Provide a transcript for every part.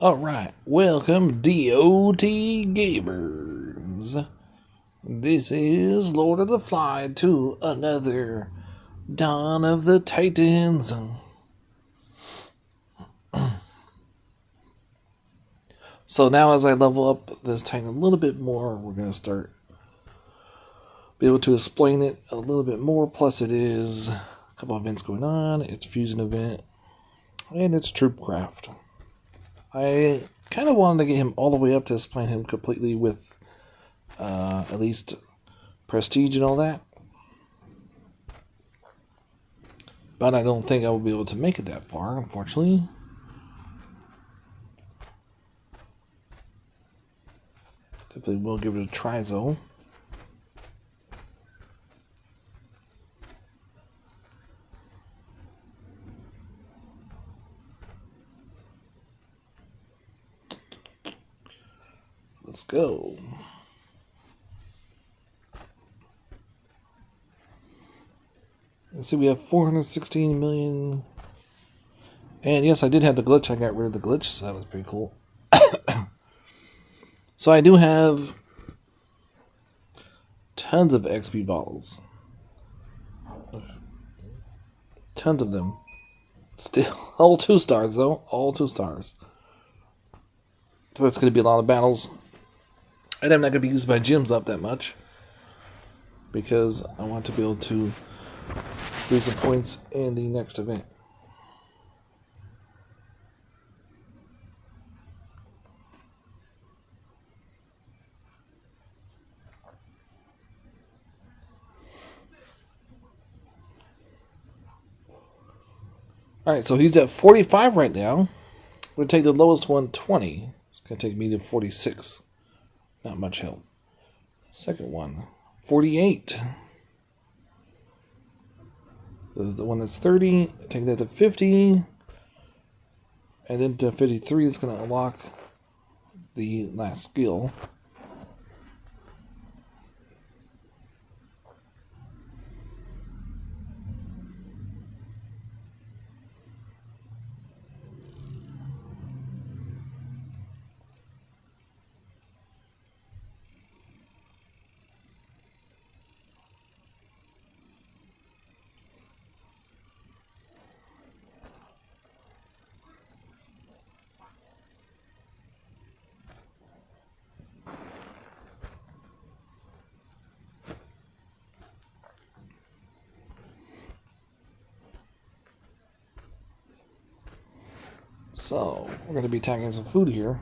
Alright, welcome DOT Gamers. This is Lord of the Fly to another Dawn of the Titans. So now as I level up this Titan a little bit more, we're going to start be able to explain it a little bit more. Plus it is a couple events going on. It's Fusion event and it's Troopcraft. I kind of wanted to get him all the way up to explain him completely with at least prestige and all that. But I don't think I will be able to make it that far, unfortunately. Definitely will give it a try, though. Let's go. Let's see, we have 416 million. And yes, I did have the glitch. I got rid of the glitch, so that was pretty cool. So I do have tons of XP bottles. Tons of them. Still, all 2 stars, though. All 2 stars. So that's going to be a lot of battles. And I'm not going to be used by gyms up that much, because I want to be able to do some points in the next event. Alright, so he's at 45 right now. I'm going to take the lowest one, 20. It's going to take me to 46. Not much help. Second one, 48. The one that's 30, take that to 50. And then to 53, it's going to unlock the last skill. So, we're going to be tagging some food here.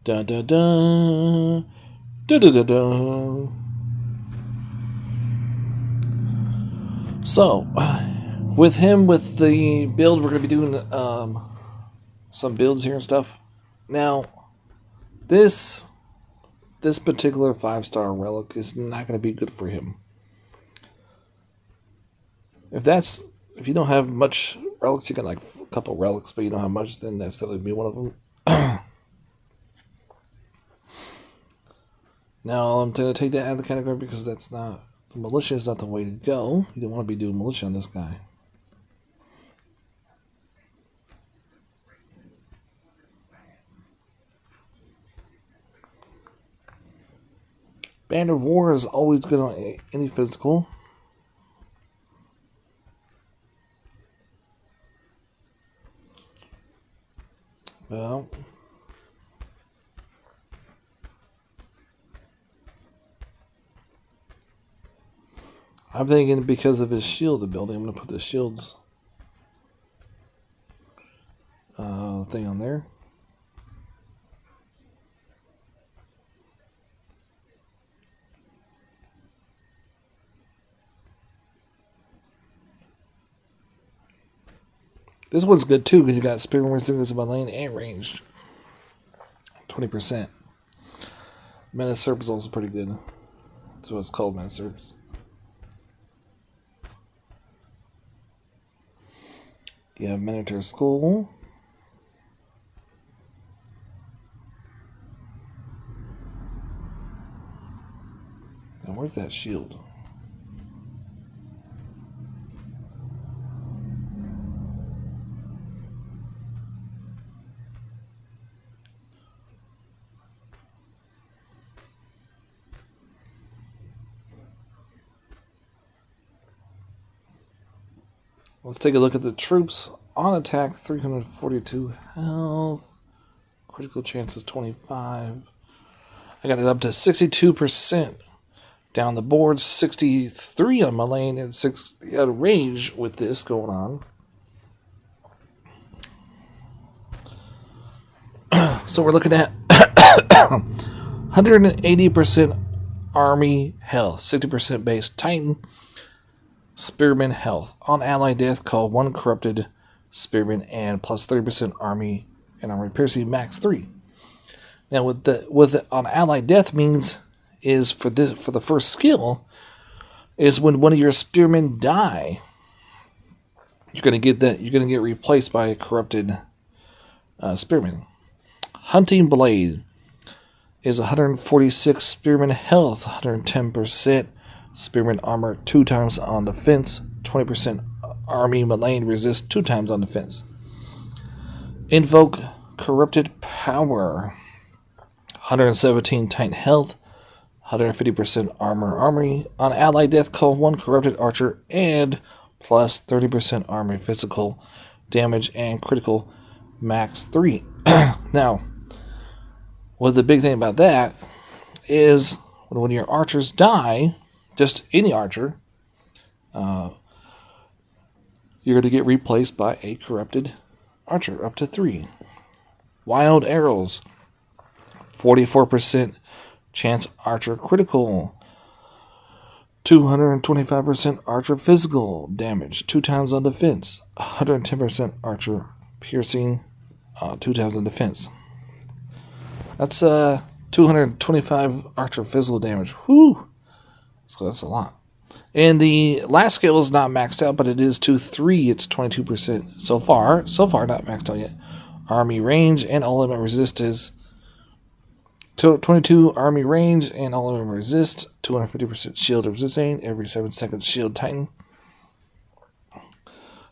Da da da. Da da da da. So, with him, with the build, we're going to be doing some builds here and stuff. Now, this particular 5-star relic is not going to be good for him. If you don't have much relics, you got like a couple relics, but you don't have much, then that's definitely be one of them. Now, I'm going to take that out of the category because that's not... Militia is not the way to go. You don't want to be doing militia on this guy. Band of War is always good on any physical. Well... I'm thinking because of his shield ability, I'm going to put the shield's thing on there. This one's good too because you got spear resistance by lane and ranged. 20%. Metaserp is also pretty good. That's what it's called, Metaserps. You have Minotaur Skull. Now, where's that shield? Let's take a look at the troops. On attack, 342 health. Critical chance is 25. I got it up to 62%. Down the board, 63 on my lane and 60 out of range with this going on. So we're looking at 180% army health, 60% base Titan, Spearman health. On ally death, call one corrupted Spearman and plus 30% army and armor piercing max 3. Now with on ally death means is for the first skill is when one of your spearmen die, you're gonna get replaced by a corrupted spearman. Hunting blade is 146 spearman health, 110% spearman armor 2 times on defense, 20% army Malayan resist 2 times on defense. Invoke corrupted power, 117 Titan health, 150% armory. On ally death, call one corrupted archer and plus 30% army physical damage and critical max 3. Now, what the big thing about that is when your archers die, just any archer, you're going to get replaced by a corrupted archer up to 3. Wild arrows, 44% chance archer critical, 225% archer physical damage 2 times on defense, 110% archer piercing 2 times on defense. That's 225 archer physical damage. Whew! So that's a lot. And the last skill is not maxed out, but it is 2-3. It's 22% so far. So far, not maxed out yet. Army range and all element resist is 22 army range and all element resist. 250% shield resisting every 7 seconds. Shield Titan.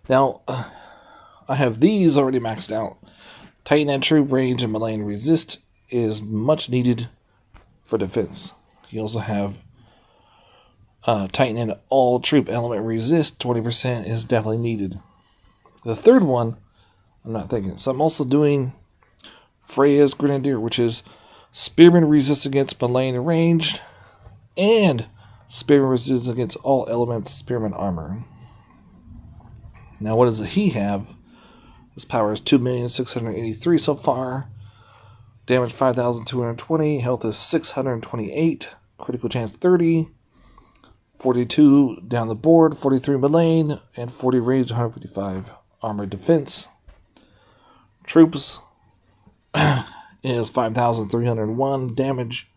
Now, I have these already maxed out. Titan and troop range and Malayan resist is much needed for defense. You also have Titan and all troop element resist, 20% is definitely needed. The third one, I'm not thinking. So I'm also doing Freya's Grenadier, which is Spearman resist against Malayan ranged, and Spearman resist against all elements Spearman armor. Now, what does he have? His power is 2,683,000 so far. Damage 5,220. Health is 628. Critical chance 30. 42 down the board. 43 Malayan. And 40 range, 155 armor defense. Troops is 5,301. Damage.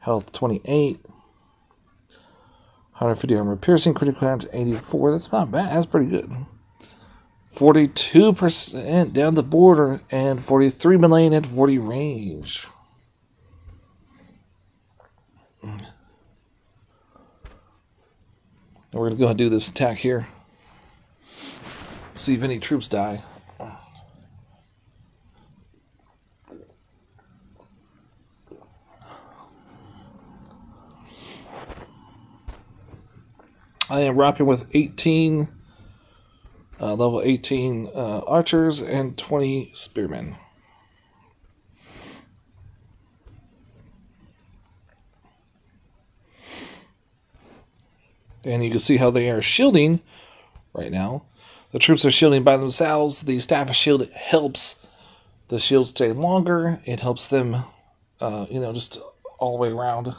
Health 28. 150 armor piercing. Critical chance 84. That's not bad. That's pretty good. 42% down the border and 43 Malayan at 40 range. And we're going to go ahead and do this attack here. See if any troops die. I am rocking with 18 level 18 archers and 20 spearmen. And you can see how they are shielding right now. The troops are shielding by themselves. The staff shield helps the shield stay longer. It helps them, just all the way around.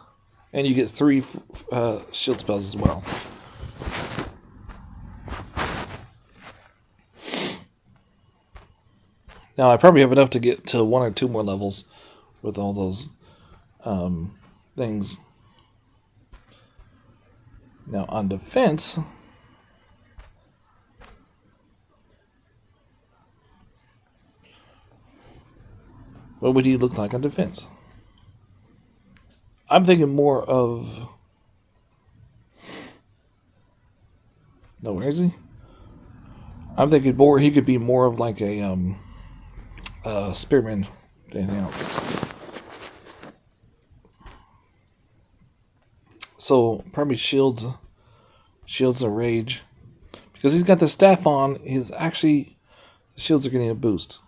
And you get 3 shield spells as well. Now, I probably have enough to get to 1 or 2 more levels with all those things. Now, on defense, what would he look like on defense? I'm thinking more of... No, where is he? I'm thinking more, he could be more of like a... spearman than anything else. So probably shields and rage, Because he's got the staff on, his actually the shields are getting a boost.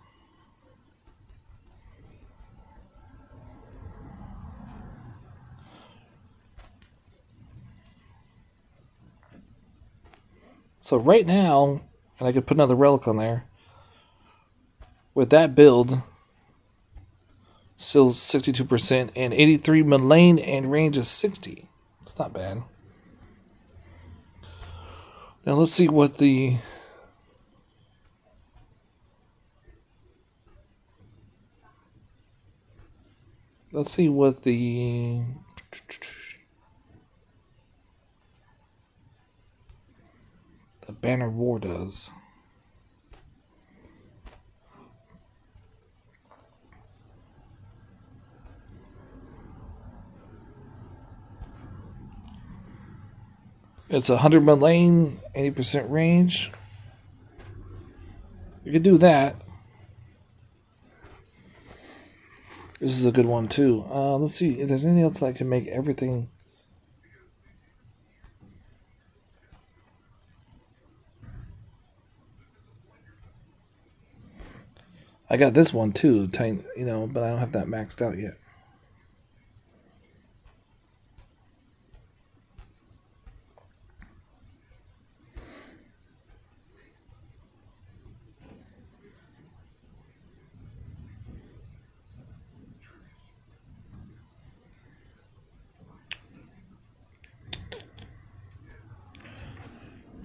So right now, and I could put another relic on there, with that build, still 62% and 83 melee and range is 60. It's not bad. Now let's see what the Banner of War does. It's 100 melee, 80% range. You could do that. This is a good one too. Let's see if there's anything else that can make everything. I got this one too, tiny, but I don't have that maxed out yet.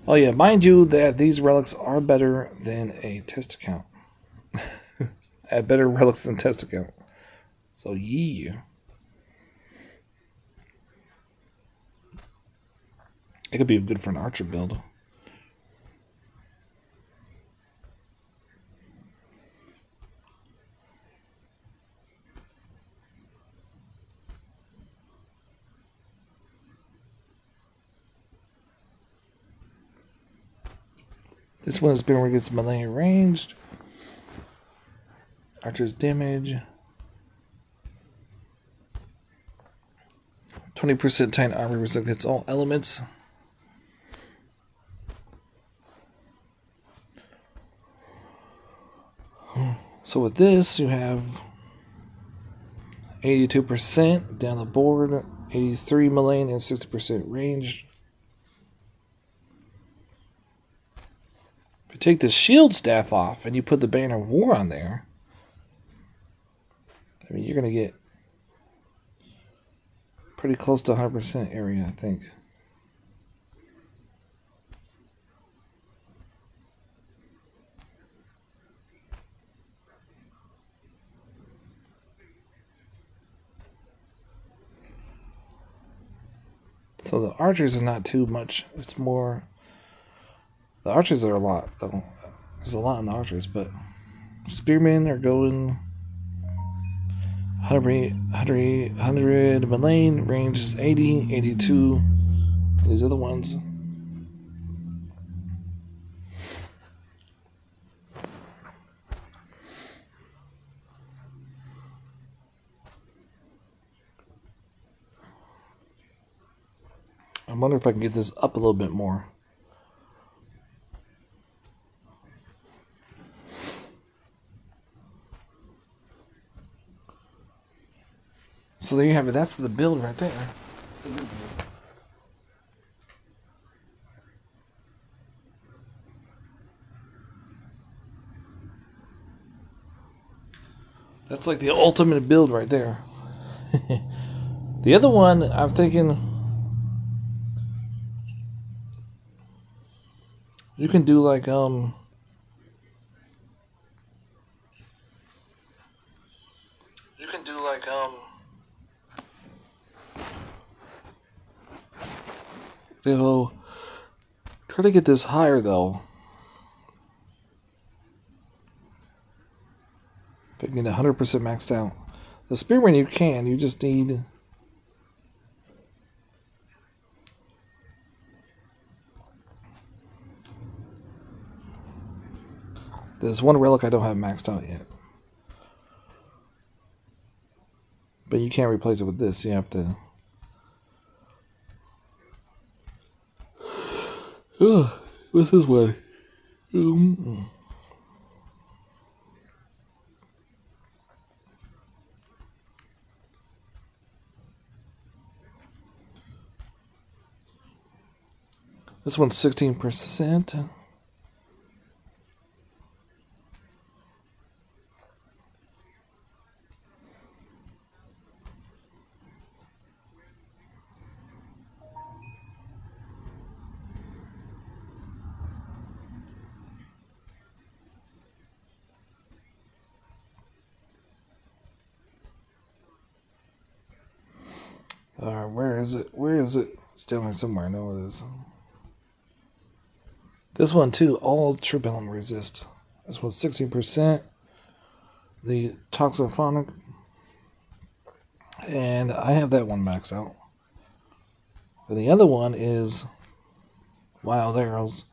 Oh yeah, mind you that these relics are better than a test account. I have better relics than test account. So yeah. It could be good for an archer build. This one has been where it gets melee ranged. Archer's damage. 20% Titan armor resist against all elements. So with this, you have 82% down the board, 83 melee and 60% range. If you take the shield staff off and you put the Banner of War on there, I mean, you're going to get pretty close to 100% area, I think. So the archers is not too much. It's more... The archers are a lot, though. There's a lot in the archers, but... Spearmen are going... 100 melee, range is 80, 82. These are the ones. I wonder if I can get this up a little bit more. So there you have it. That's the build right there. That's like the ultimate build right there. The other one, I'm thinking you can do like try to get this higher though. If I can get 100% maxed out. The Spearman you can, you just need... There's one relic I don't have maxed out yet. But you can't replace it with this, you have to... What's this one? This one's 16%. Where is it? Where is it? It's down here somewhere. I know it is. This one too, all troop element resist. This one's 16%. The toxophonic. And I have that one maxed out. And the other one is wild arrows.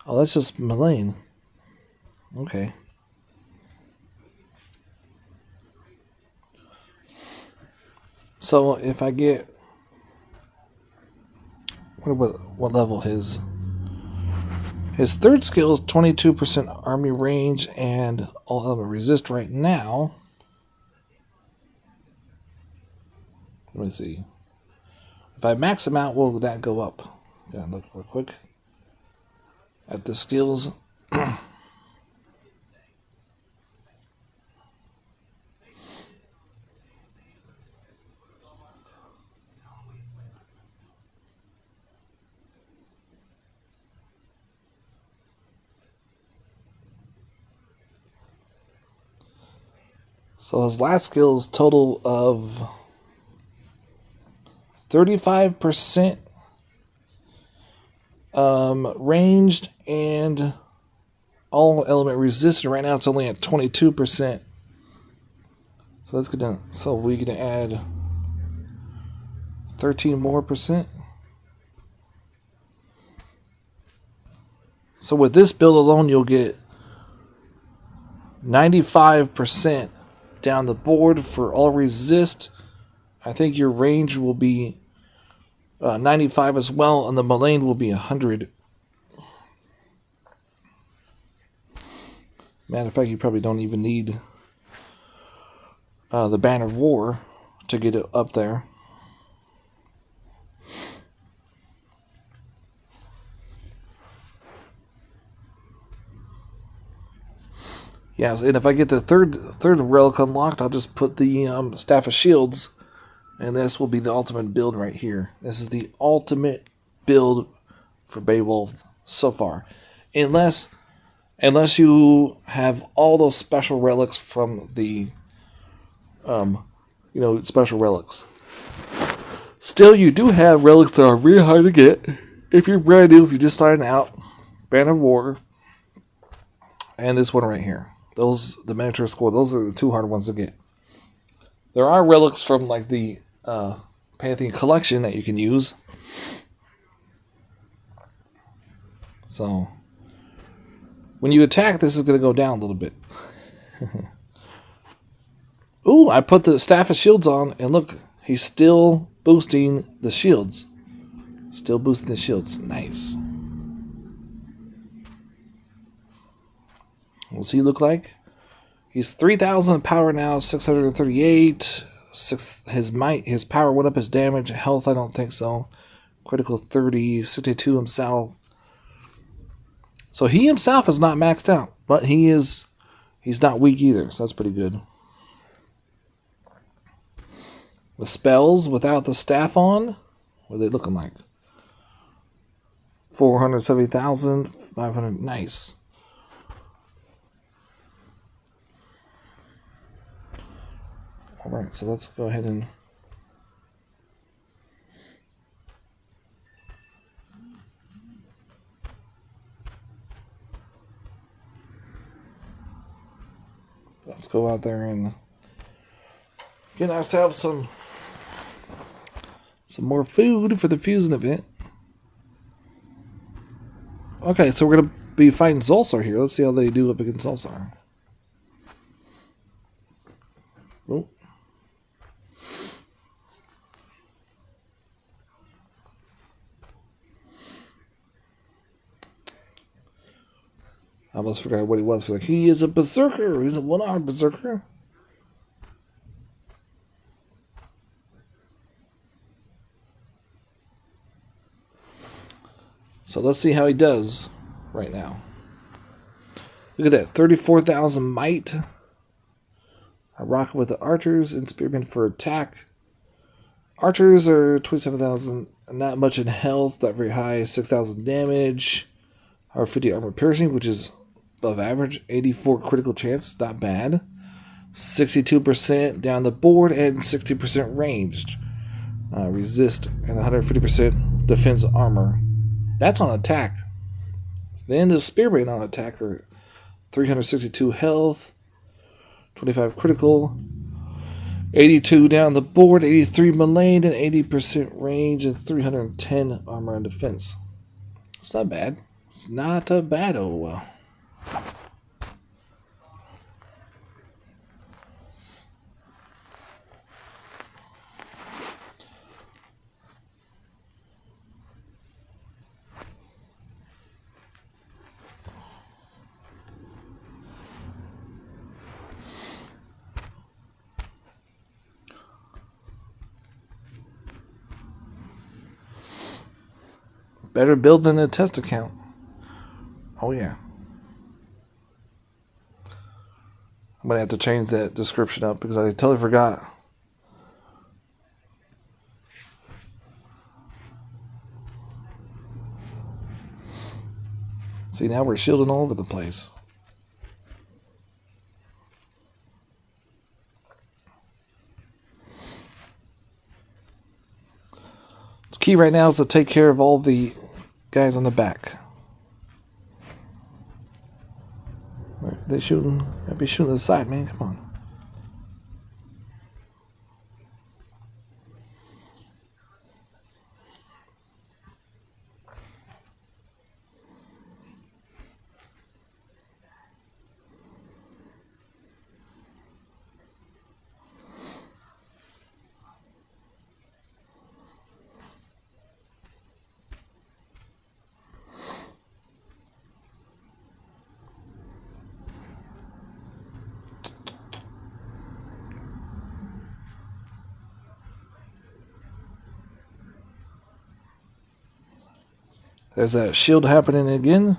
Oh, that's just Mullane. Okay. So if I get what level his third skill is 22% army range and all element resist right now. Let me see. If I max him out, will that go up? Yeah, look real quick at the skills. So his last skill is total of 35% ranged and all element resistant. Right now it's only at 22%. So let's get down. So we can add 13 more percent. So with this build alone, you'll get 95% down the board for all resist. I think your range will be 95 as well, and the Mullane will be 100. Matter of fact, you probably don't even need the Banner of War to get it up there. Yes, and if I get the third relic unlocked, I'll just put the Staff of Shields, and this will be the ultimate build right here. This is the ultimate build for Beowulf so far, unless you have all those special relics from the special relics. Still, you do have relics that are really hard to get if you're brand new, if you're just starting out. Banner of War, and this one right here. Those, the miniature score, those are the two hard ones to get. There are relics from like the Pantheon collection that you can use. So when you attack, this is going to go down a little bit. Ooh, I put the Staff of Shields on, and look, he's still boosting the shields. Still boosting the shields. Nice. What's he look like? He's 3,000 power now, 638. His might, his power went up, his damage, health, I don't think so. Critical 30, 62 himself. So he himself is not maxed out, but he's not weak either, so that's pretty good. The spells without the staff on, what are they looking like? 470,000, 500, nice. Alright, so let's go ahead and let's go out there and get ourselves some more food for the fusion event. Okay, so we're going to be fighting Zulsar here. Let's see how they do up against Zulsar. Oh. I almost forgot what he was. Like, he is a berserker. He's a one-armed berserker. So let's see how he does right now. Look at that, 34,000 might. I rock with the archers and spearmen for attack. Archers are 27,000, not much in health, not very high, 6,000 damage. Our 50 armor piercing, which is above average. 84 critical chance, not bad. 62% down the board and 60% ranged. Resist and 150% defense armor. That's on attack. Then the spearmen on attack are 362 health, 25 critical, 82 down the board, 83 melee, and 80% range, and 310 armor and defense. It's not bad. It's not a bad well. Better build than a test account. Oh yeah. I'm going to have to change that description up because I totally forgot. See, now we're shielding all over the place. The key right now is to take care of all the guys on the back. Are they shooting? I'd be shooting to the side, man. Come on. There's that shield happening again.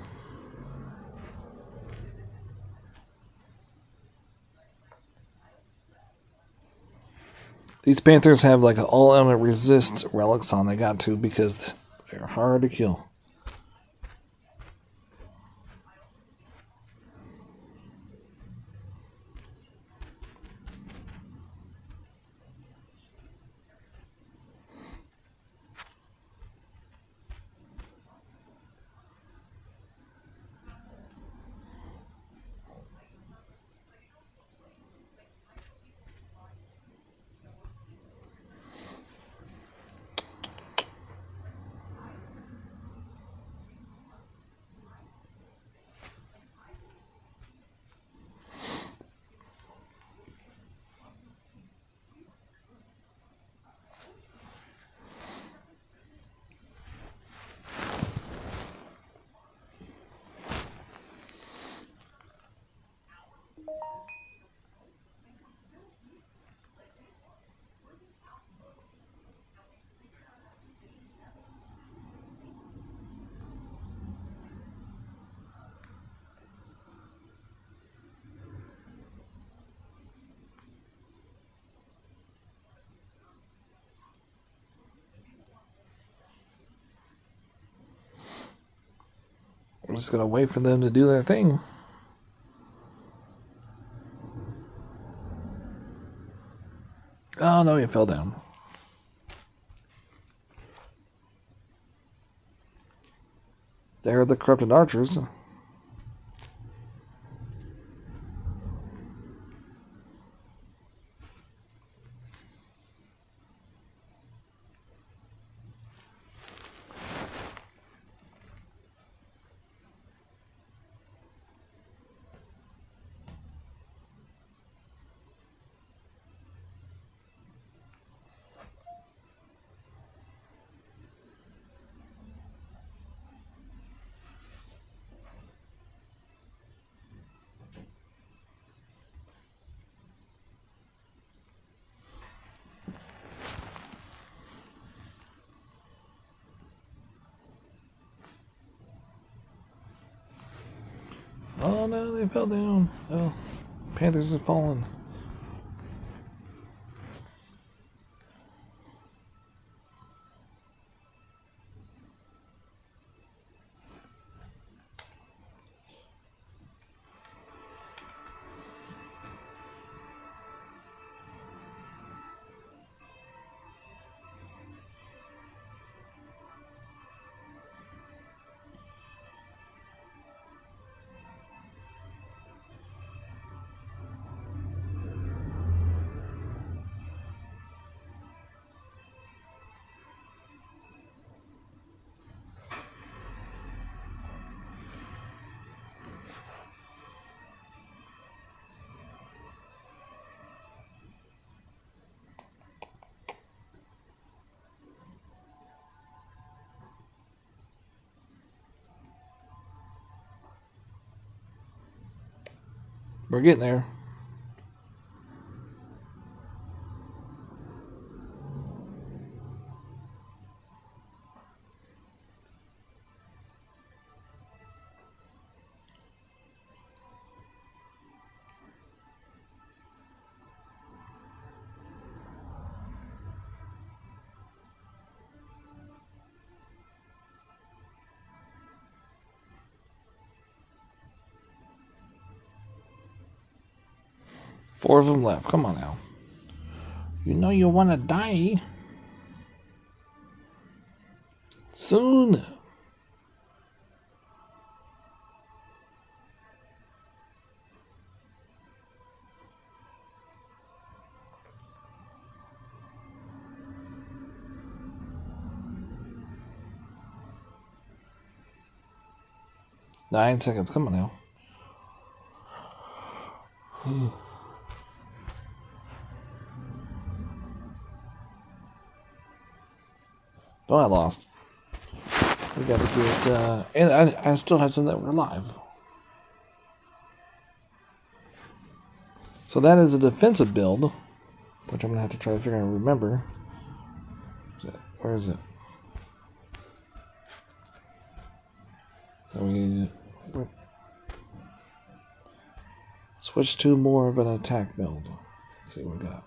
These Panthers have like an all element resist relics on. They got to because they're hard to kill. I'm just gonna wait for them to do their thing. Oh no, he fell down. There are the corrupted archers. Oh no, they fell down. Oh, Panthers have fallen. We're getting there. Four of them left. Come on now. You know you want to die. Soon. Nine seconds. Come on now. Oh, I lost. We got to get... and I still had some that were alive. So that is a defensive build, which I'm going to have to try to figure out and remember. Where is it? Switch to more of an attack build. Let's see what we got.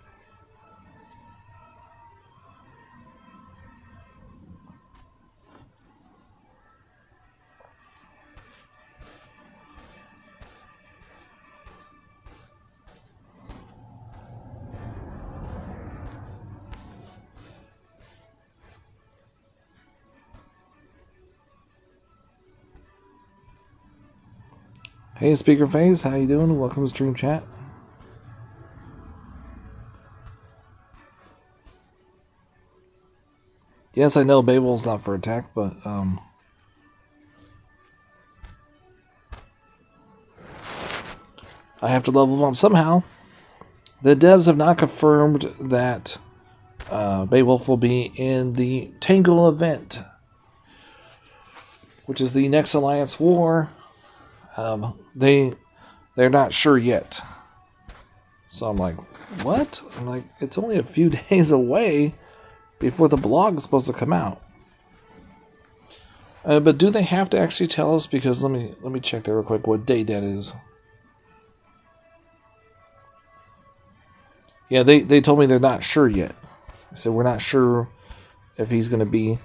Hey, Speaker Face, how you doing? Welcome to Stream Chat. Yes, I know Beowulf's not for attack, but I have to level them up somehow. The devs have not confirmed that Beowulf will be in the Tangle event, which is the next Alliance War. They're not sure yet. So I'm like, what? I'm like, it's only a few days away before the blog is supposed to come out. But do they have to actually tell us? Because let me check there real quick what date that is. Yeah, they told me they're not sure yet. I said we're not sure if he's going to be.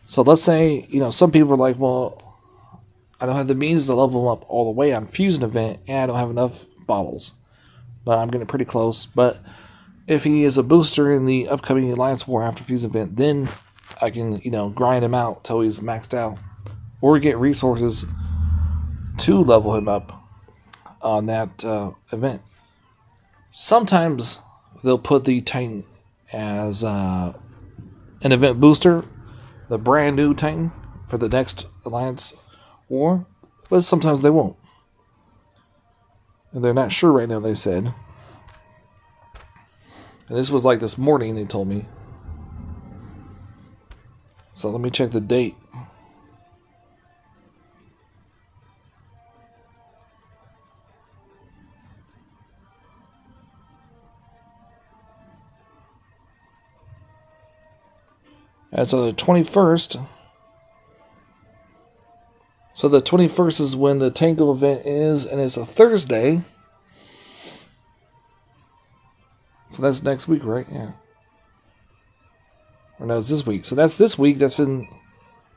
So let's say, some people are like, well, I don't have the means to level him up all the way on Fusion event, and I don't have enough bottles. But I'm getting pretty close. But if he is a booster in the upcoming Alliance War after Fusion event, then I can, grind him out till he's maxed out. Or get resources to level him up on that event. Sometimes they'll put the Titan as an event booster, the brand new Titan for the next Alliance War, but sometimes they won't. And they're not sure right now, they said. And this was like this morning, they told me. So let me check the date. That's on the 21st. So So the 21st is when the Tango event is, and it's a Thursday. So that's next week, right? Yeah. Or no, it's this week. So that's this week. That's in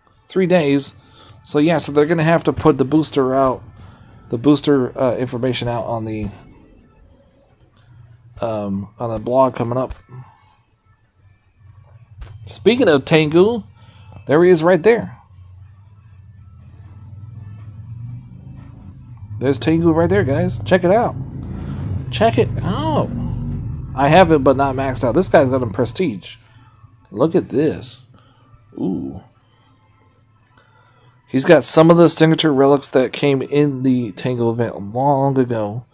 3 days. So yeah, so they're going to have to put the booster out, information out on the blog coming up. Speaking of Tengu, there he is right there. There's Tengu right there, guys. Check it out. Check it out. I have it, but not maxed out. This guy's got him prestige. Look at this. Ooh. He's got some of the signature relics that came in the Tango event long ago.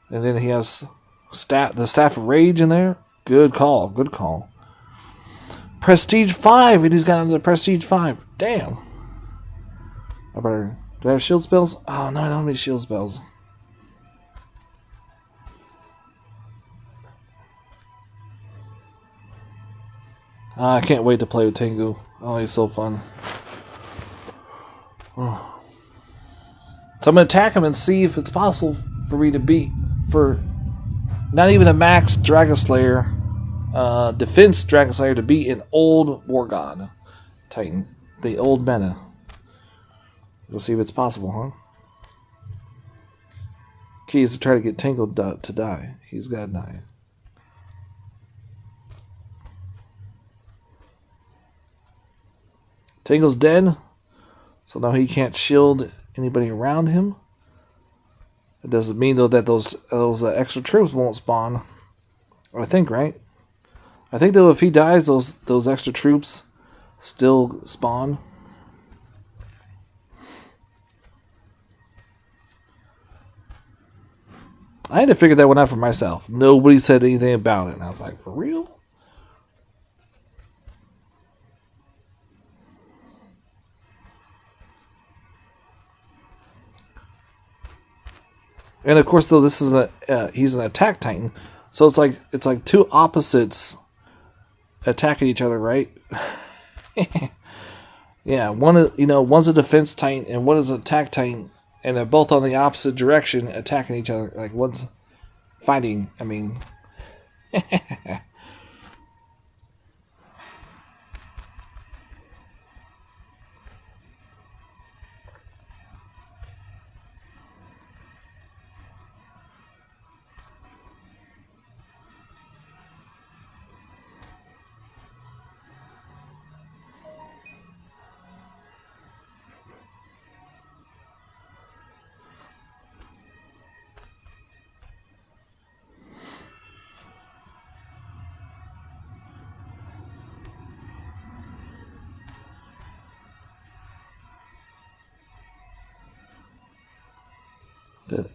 And then he has the Staff of Rage in there. Good call. Good call. Prestige 5. And he's got the Prestige 5. Damn. Do I have shield spells? Oh, no, I don't have any shield spells. I can't wait to play with Tengu. Oh, he's so fun. Oh. So I'm going to attack him and see if it's possible for me to beat, for not even a max Dragon Slayer, defense Dragon Slayer, to beat an old War God Titan. The old meta. We'll see if it's possible, huh? Key is to try to get Tango to die. He's got to die. Tango's dead, so now he can't shield anybody around him. It doesn't mean though that those extra troops won't spawn. I think, right? I think though if he dies, those extra troops still spawn. I had to figure that one out for myself. Nobody said anything about it, and I was like, for real? And of course, though, this is he's an attack Titan, so it's like two opposites attacking each other, right? Yeah, one's a defense Titan and one is an attack Titan, and they're both on the opposite direction, attacking each other. Like one's fighting. I mean.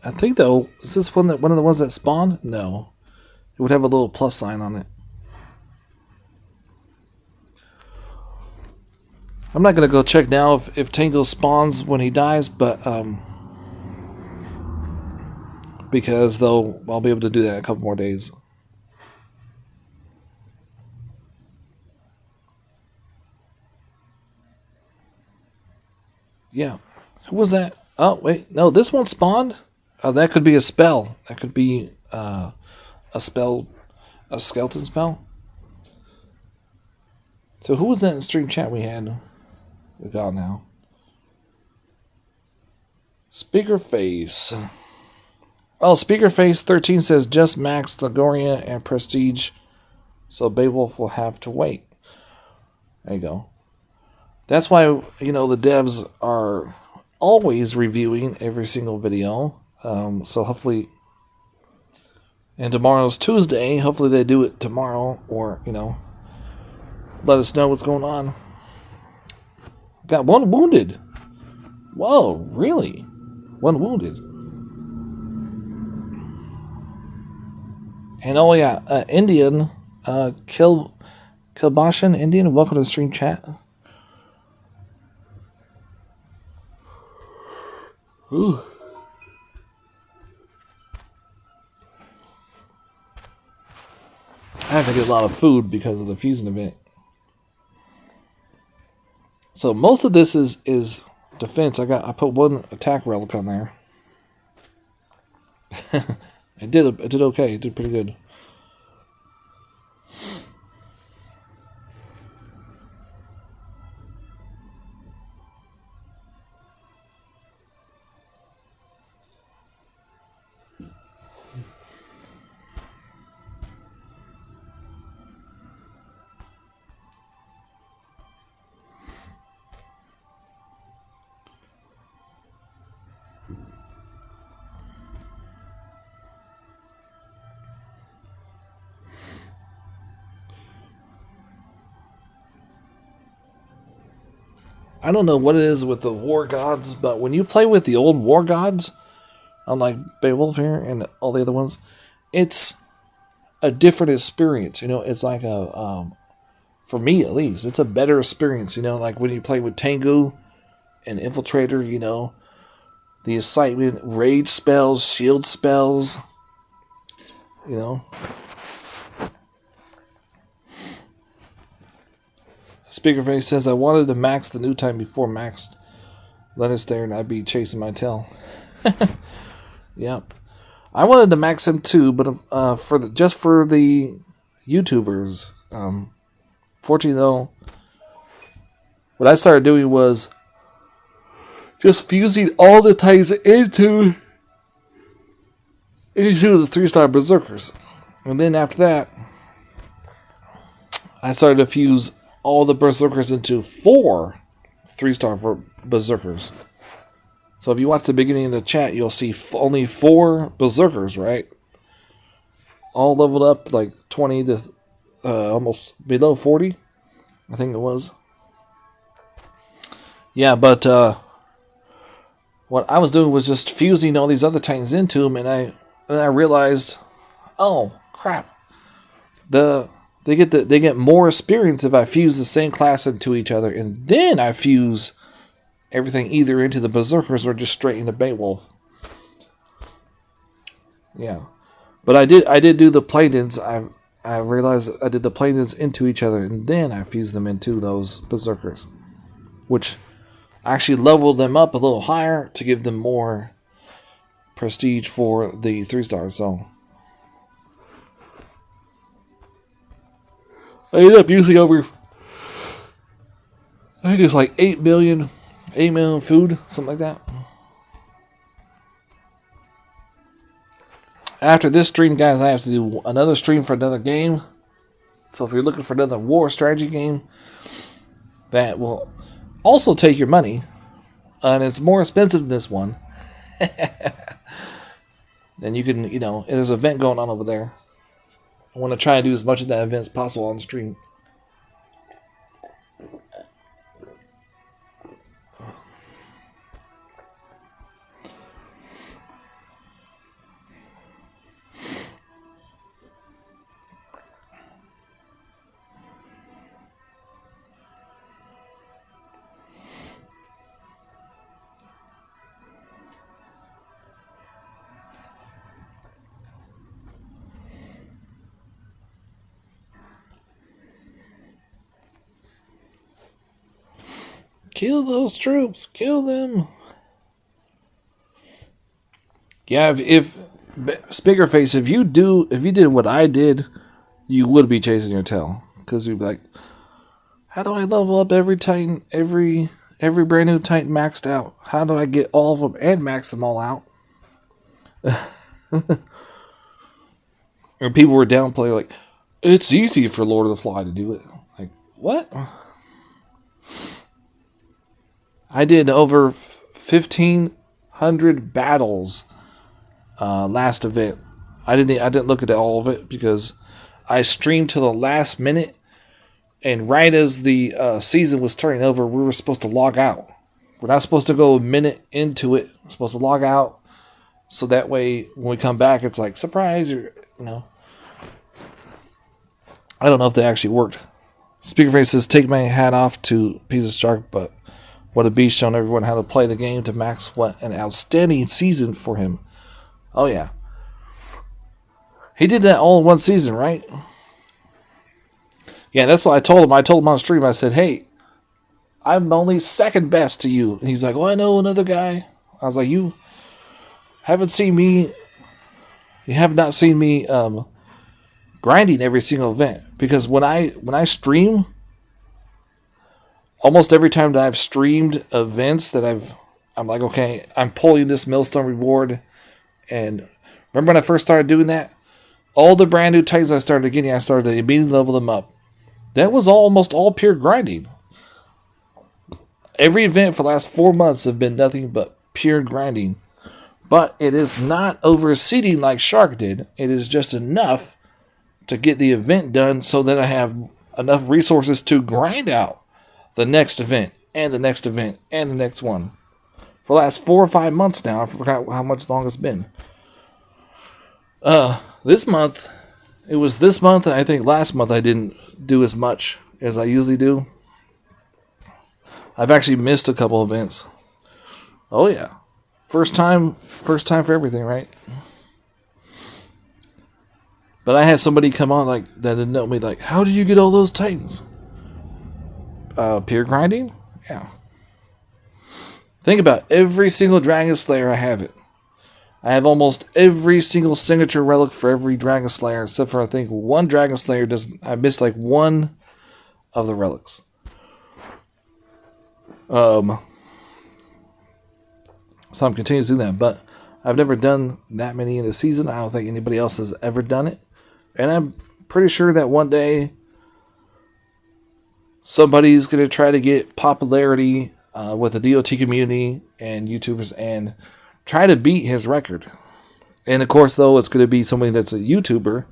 I think though, is this one of the ones that spawned? No, it would have a little plus sign on it. I'm not gonna go check now if Tango spawns when he dies, but because though I'll be able to do that in a couple more days. Yeah, who was that? Oh wait, no, this one spawned. Oh, that could be a spell. That could be a spell, a skeleton spell. So who was that in stream chat we had? We got now. Speakerface. Oh, Speakerface 13 says just max Lagoria and Prestige, so Beowulf will have to wait. There you go. That's why the devs are always reviewing every single video. So hopefully, and tomorrow's Tuesday. Hopefully they do it tomorrow, or let us know what's going on. Got one wounded. Whoa, really? One wounded. And oh yeah, Indian, Kilbashan Indian. Welcome to the stream chat. Ooh. I have to get a lot of food because of the fusion event. So most of this is defense, I put one attack relic on there. It did okay. It did pretty good. I don't know what it is with the war gods, but when you play with the old war gods, unlike Beowulf here and all the other ones, it's a different experience. You know, it's like for me at least, it's a better experience. You know, like when you play with Tengu and Infiltrator, you know, the excitement, rage spells, shield spells, you know. Speakerface says, I wanted to max the new time before maxed Lannister and I'd be chasing my tail. Yep. I wanted to max him too, but just for the YouTubers. Fortunately though, what I started doing was just fusing all the titans into the 3-star berserkers. And then after that, I started to fuse all the berserkers into 4 3-star berserkers. So if you watch the beginning of the chat, you'll see only 4 berserkers, right? All leveled up like 20 to almost below 40, I think it was. Yeah, but what I was doing was just fusing all these other titans into them, and I realized, oh crap, they get more experience if I fuse the same class into each other, and then I fuse everything either into the berserkers or just straight into Beowulf. Yeah, but I did do the Platons. I realized I did the Platons into each other, and then I fused them into those berserkers, which actually leveled them up a little higher to give them more prestige for the 3-star. So I ended up using over, I think it's like 8 million food, something like that. After this stream, guys, I have to do another stream for another game. So if you're looking for another war strategy game that will also take your money, and it's more expensive than this one, then you can, you know, there's an event going on over there. I want to try and do as much of that event as possible on the stream. Kill those troops! Kill them! Yeah, if Speakerface, if you did what I did, you would be chasing your tail, because you'd be like, how do I level up every Titan, every brand new Titan maxed out? How do I get all of them and max them all out? Or people were downplaying like, it's easy for Lord of the Fly to do it. Like, what? I did over 1,500 battles last event. I didn't look at all of it because I streamed to the last minute, and right as the season was turning over, we were supposed to log out. We're not supposed to go a minute into it. We're supposed to log out, so that way when we come back, it's like surprise, or you know. I don't know if that actually worked. Speakerface says, "Take my hat off to Piece of Shark, but what a beast, showing everyone how to play the game to max. What an outstanding season for him." Oh yeah, he did that all in one season, right? Yeah, that's what I told him. I told him on stream. I said, "Hey, I'm only second best to you. And he's like, oh, I know another guy. I was like, you haven't seen me. You have not seen me grinding every single event. Because when I stream, almost every time that I've streamed events that I'm like, okay, I'm pulling this millstone reward. And remember when I first started doing that? All the brand new titans I started getting, I started to immediately level them up. That was almost all pure grinding. Every event for the last 4 months have been nothing but pure grinding. But it is not overseeding like Shark did. It is just enough to get the event done so that I have enough resources to grind out the next event, and the next event, and the next one. For the last 4 or 5 months now, I forgot how much long it's been. This month, it was this month, and I think last month I didn't do as much as I usually do. I've actually missed a couple events. Oh yeah. First time for everything, right? But I had somebody come on like that didn't know me, like, how did you get all those titans? Pure grinding? Yeah. Think about it. Every single Dragon Slayer I have it. I have almost every single signature relic for every Dragon Slayer, except for I think one Dragon Slayer I missed like one of the relics. So I'm continuing to do that, but I've never done that many in a season. I don't think anybody else has ever done it. And I'm pretty sure that one day somebody's going to try to get popularity with the DOT community and YouTubers and try to beat his record. And of course, though, it's going to be somebody that's a YouTuber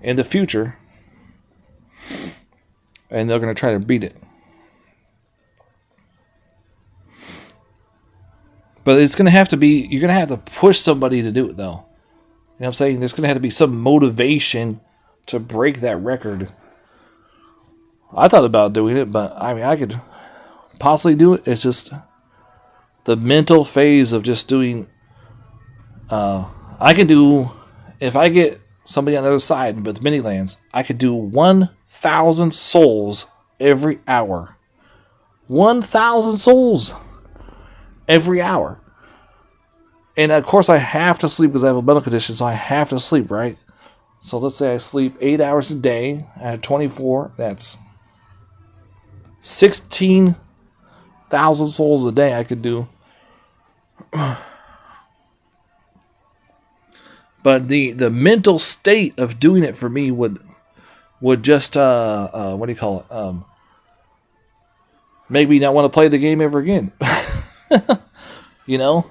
in the future. And they're going to try to beat it. But it's going to have to be, you're going to have to push somebody to do it, though. You know what I'm saying? There's going to have to be some motivation to break that record. I thought about doing it, but I mean, I could possibly do it. It's just the mental phase of just doing. I can do, if I get somebody on the other side, but the mini lands, I could do 1,000 souls every hour. 1,000 souls every hour. And of course, I have to sleep because I have a mental condition, so I have to sleep, right? So let's say I sleep 8 hours a day. I have 24. That's 16,000 souls a day I could do. But the mental state of doing it for me would just what do you call it? Make me not want to play the game ever again. You know,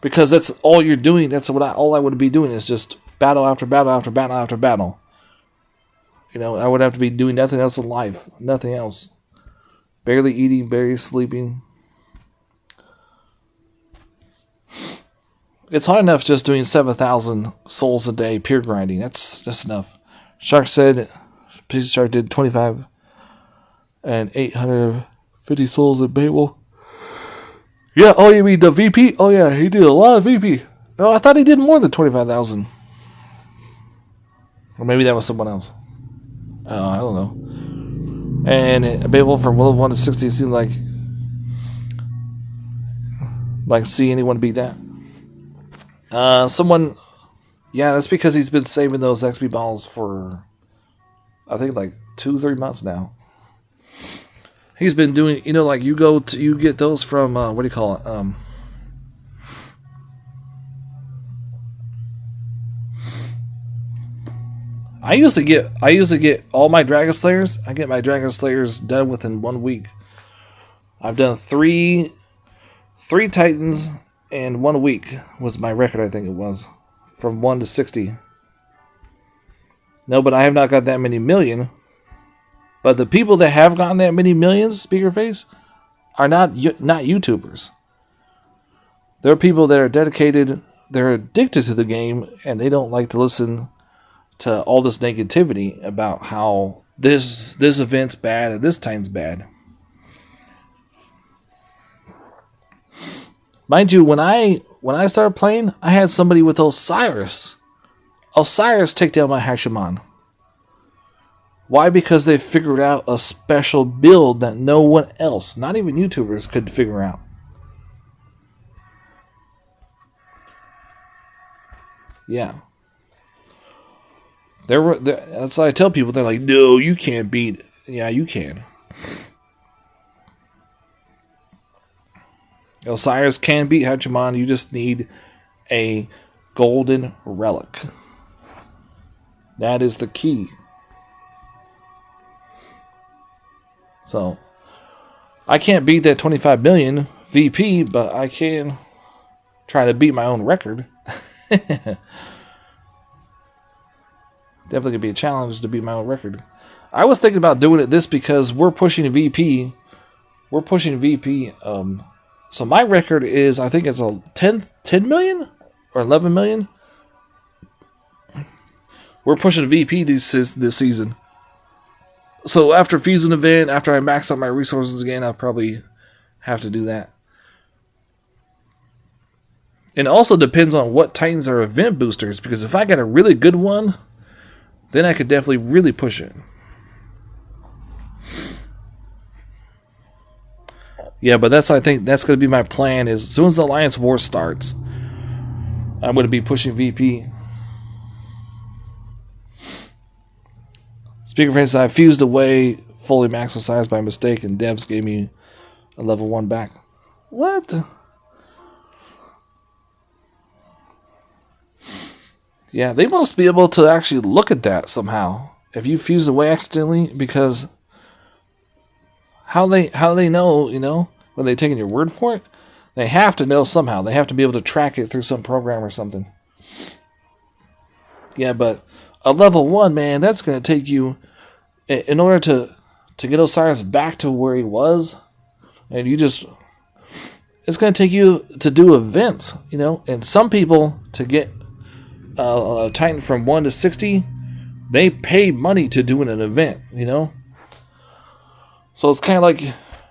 because that's all you're doing. That's all I would be doing is just battle after battle after battle after battle. You know, I would have to be doing nothing else in life, nothing else. Barely eating, barely sleeping. It's hard enough just doing 7,000 souls a day, pure grinding. That's just enough. Shark said, Shark did 25 and 850 souls at Beowulf. Yeah, oh, you mean the VP? Oh, yeah, he did a lot of VP. Oh, I thought he did more than 25,000. Or maybe that was someone else. Oh, I don't know. And Beowulf from level 1 to 60 seemed like see anyone beat that. Someone, yeah, that's because he's been saving those XP balls for, I think, like 2-3 months now. He's been doing, you know, like you get those from, what do you call it? I usually get all my Dragon Slayers. I get my Dragon Slayers done within 1 week. I've done three Titans in 1 week was my record, I think it was. From 1 to 60. No, but I have not got that many million. But the people that have gotten that many millions, Speakerface, are not YouTubers. They're people that are dedicated, they're addicted to the game, and they don't like to listen to all this negativity about how this event's bad and this time's bad. Mind you, when I started playing, I had somebody with Osiris take down my Hashiman. Why? Because they figured out a special build that no one else, not even YouTubers, could figure out. Yeah. That's what I tell people. They're like, no, you can't beat. Yeah, you can. Osiris can beat Hachiman. You just need a golden relic. That is the key. So, I can't beat that 25 million VP, but I can try to beat my own record. Definitely could be a challenge to beat my own record. I was thinking about doing it this because we're pushing VP. We're pushing VP. So my record is, I think it's a 10 million or 11 million. We're pushing VP this season. So after Fusion event, after I max out my resources again, I'll probably have to do that. It also depends on what Titans are event boosters, because if I got a really good one, then I could definitely really push it. Yeah, but I think that's going to be my plan, is as soon as the Alliance War starts, I'm going to be pushing VP. Speaker Face, I fused away fully maximum size by mistake, and Devs gave me a level 1 back. What? Yeah, they must be able to actually look at that somehow. If you fuse away accidentally, because how they know, when they taking your word for it? They have to know somehow. They have to be able to track it through some program or something. Yeah, but a level 1, man, that's going to take you, in order to get Osiris back to where he was, and it's going to take you to do events, and some people, to get a Titan from 1 to 60, they pay money to do an event, So it's kind of like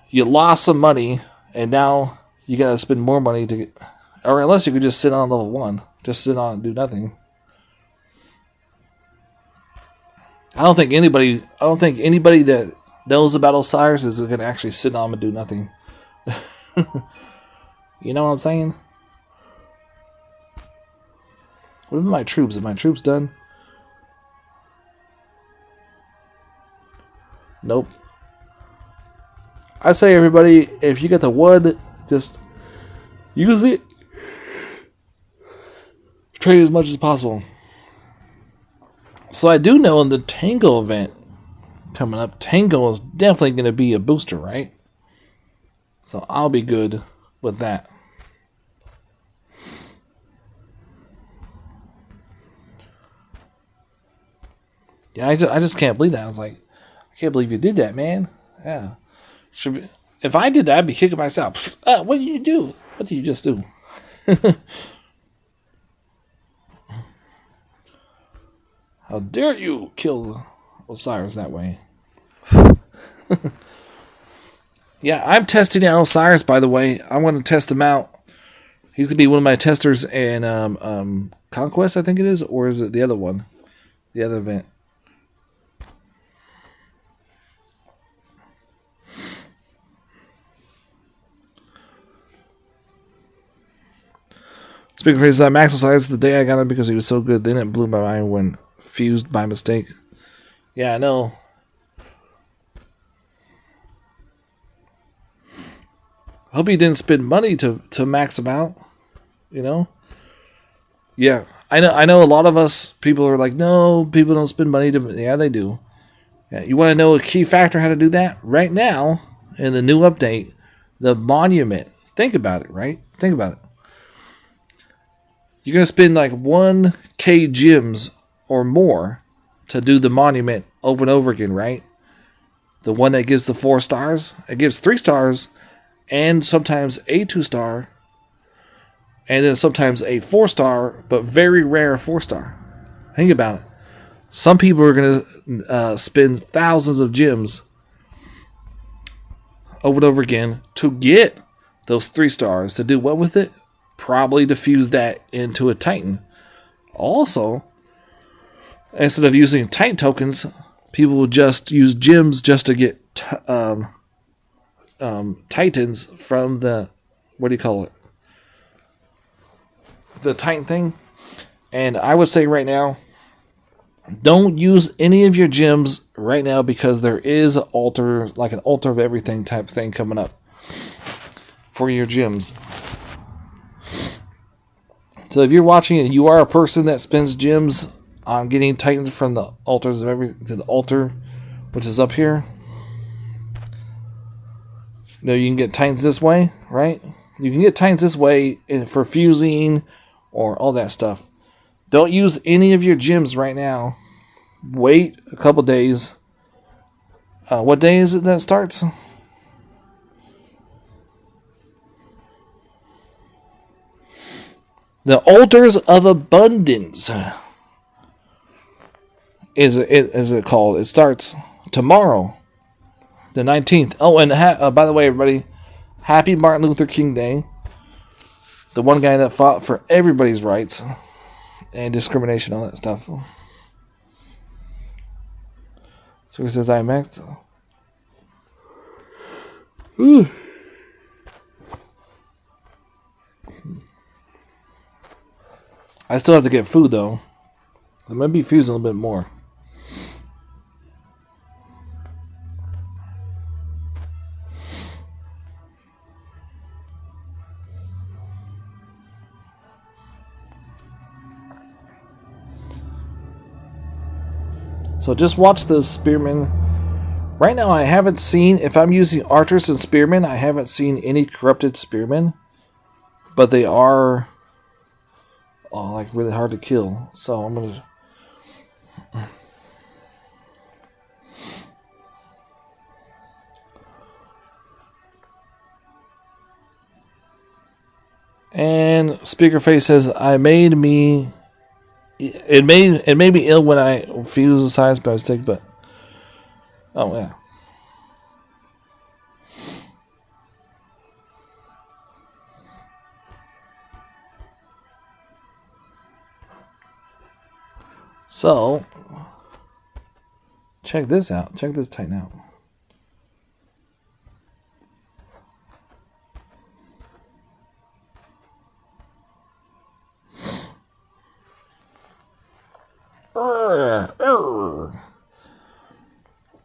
you lost some money, and now you got to spend more money to get, or unless you could just sit on level 1, just sit on and do nothing. I don't think anybody that knows about Osiris is going to actually sit on and do nothing. You know what I'm saying? What about my troops? Are my troops done? Nope. I say, everybody, if you get the wood, just use it. Trade as much as possible. So I do know in the Tango event coming up, Tango is definitely going to be a booster, right? So I'll be good with that. Yeah, I just can't believe that. I was like, I can't believe you did that, man. Yeah. If I did that, I'd be kicking myself. What did you do? What did you just do? How dare you kill Osiris that way? Yeah, I'm testing out Osiris, by the way. I want to test him out. He's going to be one of my testers in Conquest, I think it is. Or is it the other one? The other event. Speaking of phrases, max Osiris the day I got him because he was so good. Then it blew my mind when fused by mistake. Yeah, I know. I hope he didn't spend money to max him out. Yeah, I know a lot of us people are like, no, people don't spend money to. Yeah, they do. Yeah, you want to know a key factor how to do that? Right now, in the new update, the monument. Think about it, right? Think about it. You're going to spend like 1k gems or more to do the monument over and over again, right? The one that gives the 4 stars. It gives 3 stars and sometimes a 2-star. And then sometimes a 4-star, but very rare 4-star. Think about it. Some people are going to spend thousands of gems over and over again to get those 3 stars. To do what with it? Probably diffuse that into a Titan. Also, instead of using Titan tokens, people will just use gems just to get titans from the, what do you call it? The titan thing. And I would say right now, don't use any of your gems right now because there is an altar, like an altar of everything type thing coming up for your gems. So if you're watching and you are a person that spends gems on getting titans from the altars of everything to the altar, which is up here, you know, you can get titans this way, right? You can get titans this way for fusing or all that stuff. Don't use any of your gems right now. Wait a couple days. What day is it that starts? The Altars of Abundance is it called. It starts tomorrow, the 19th. Oh, and by the way, everybody, happy Martin Luther King Day. The one guy that fought for everybody's rights and discrimination, all that stuff. So he says, I'm Max. I still have to get food, though. I might be fusing a little bit more. So just watch the spearmen. Right now I haven't seen, if I'm using archers and spearmen, I haven't seen any corrupted spearmen. But they are like really hard to kill. So I'm going to... And Speakerface says, it made me ill when I fused the size by mistake, but oh yeah. So check this out. Check this titan out.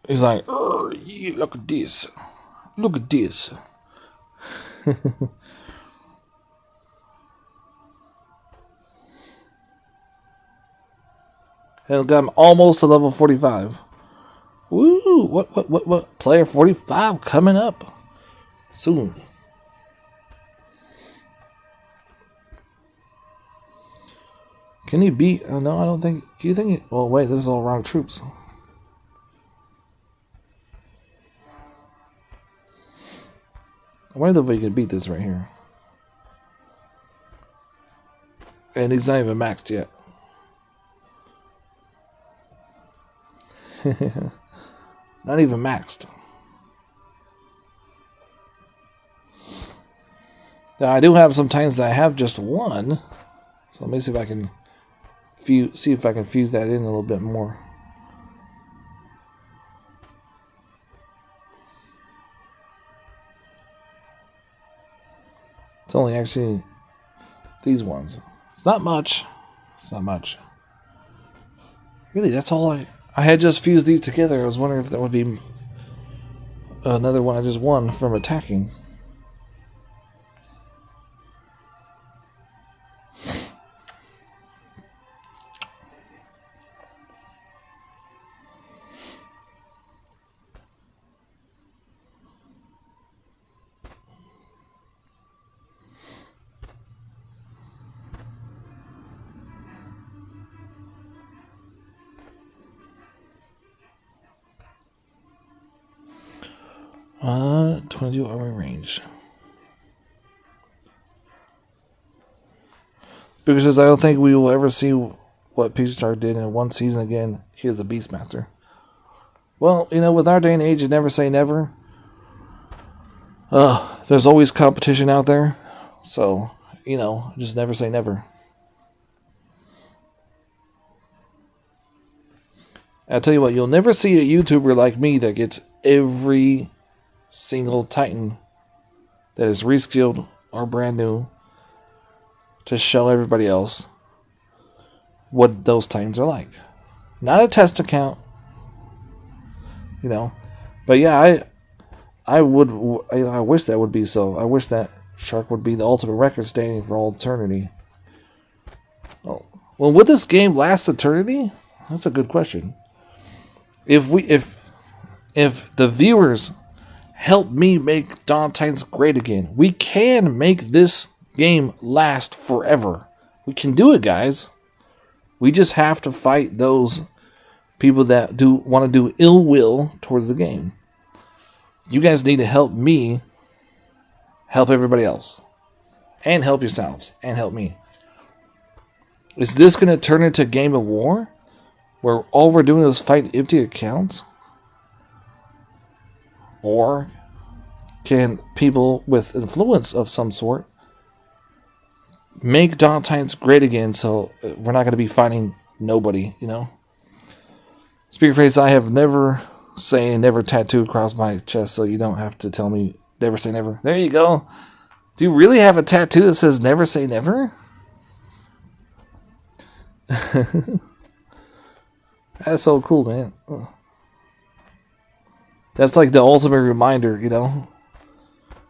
He's like, yeah, look at this. Look at this. Hell, I'm almost to level 45. Woo! What? Player 45 coming up soon. Can he beat? No, I don't think. Do you think? Well, wait. This is all wrong troops. I wonder if we can beat this right here. And he's not even maxed yet. Not even maxed. Now I do have some titans that I have just one. So let me see if I can fuse that in a little bit more. It's only actually these ones. It's not much. It's not much. Really, that's all I had just fused these together. I was wondering if that would be another one I just won from attacking. Uh, 22 armor range. Because says, I don't think we will ever see what Peachstar did in one season again. Here's the Beastmaster. Well, you know, with our day and age, you never say never. There's always competition out there. So, you know, just never say never. I'll tell you what, you'll never see a YouTuber like me that gets every single Titan that is reskilled or brand new to show everybody else what those Titans are like. Not a test account, you know. But yeah, I wish that would be so. I wish that Shark would be the ultimate record standing for all eternity. Oh, well, would this game last eternity? That's a good question. If the viewers help me make Dawn of Titans great again, we can make this game last forever. We can do it, guys. We just have to fight those people that want to do ill will towards the game. You guys need to help me help everybody else. And help yourselves. And help me. Is this going to turn into a game of war? Where all we're doing is fight empty accounts? Or can people with influence of some sort make Dawn of Titans great again so we're not going to be fighting nobody, you know? Speaker phrase, I have never say never tattooed across my chest, so you don't have to tell me never say never. There you go. Do you really have a tattoo that says never say never? That's so cool, man. That's like the ultimate reminder, you know?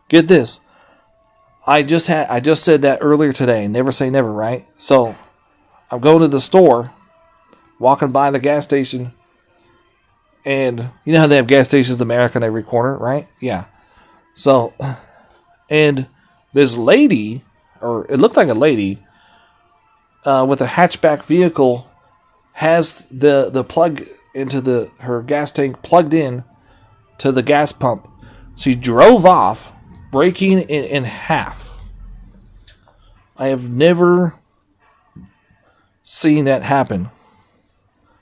Get this. I just said that earlier today. Never say never, right? So, I'm going to the store, walking by the gas station, and you know how they have gas stations in America on every corner, right? Yeah. So, and this lady, or it looked like a lady, with a hatchback vehicle, has the plug into her gas tank plugged in to the gas pump. She drove off, breaking it in half. I have never seen that happen.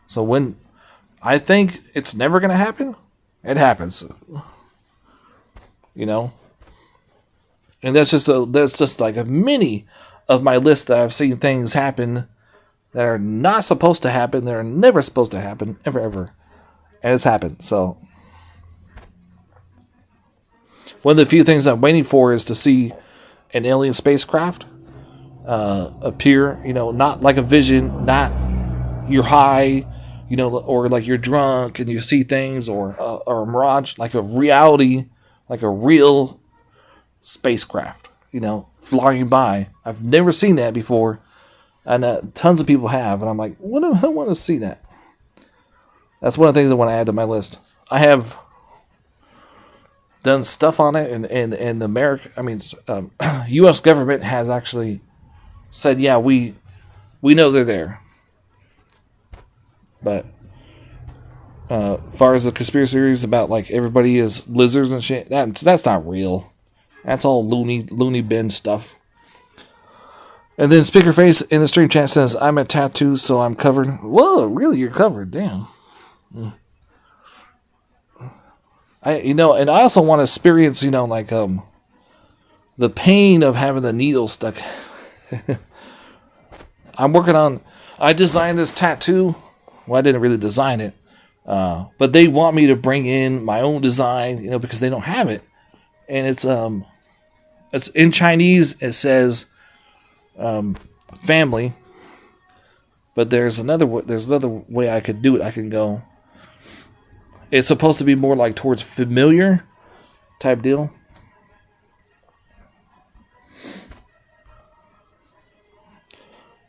So when I think it's never going to happen, it happens. You know? And that's just like a mini of my list that I've seen things happen that are not supposed to happen. They're never supposed to happen. Ever. And it's happened. So one of the few things I'm waiting for is to see an alien spacecraft appear, you know, not like a vision, not you're high, you know, or like you're drunk and you see things, or a mirage, like a reality, like a real spacecraft, you know, flying by. I've never seen that before, and tons of people have, and I'm like, I want to see that. That's one of the things I want to add to my list. I have done stuff on it, and the U.S. government has actually said, yeah, we know they're there. But as far as the conspiracy theories about like everybody is lizards and shit, that's not real. That's all loony bin stuff. And then Speakerface in the stream chat says, I'm a tattoo, so I'm covered. Whoa, really? You're covered? Damn. And I also want to experience, you know, like the pain of having the needle stuck. I designed this tattoo. Well, I didn't really design it. But they want me to bring in my own design, you know, because they don't have it. And it's in Chinese, it says family. But there's another way I could do it. I can go, it's supposed to be more like towards familiar type deal.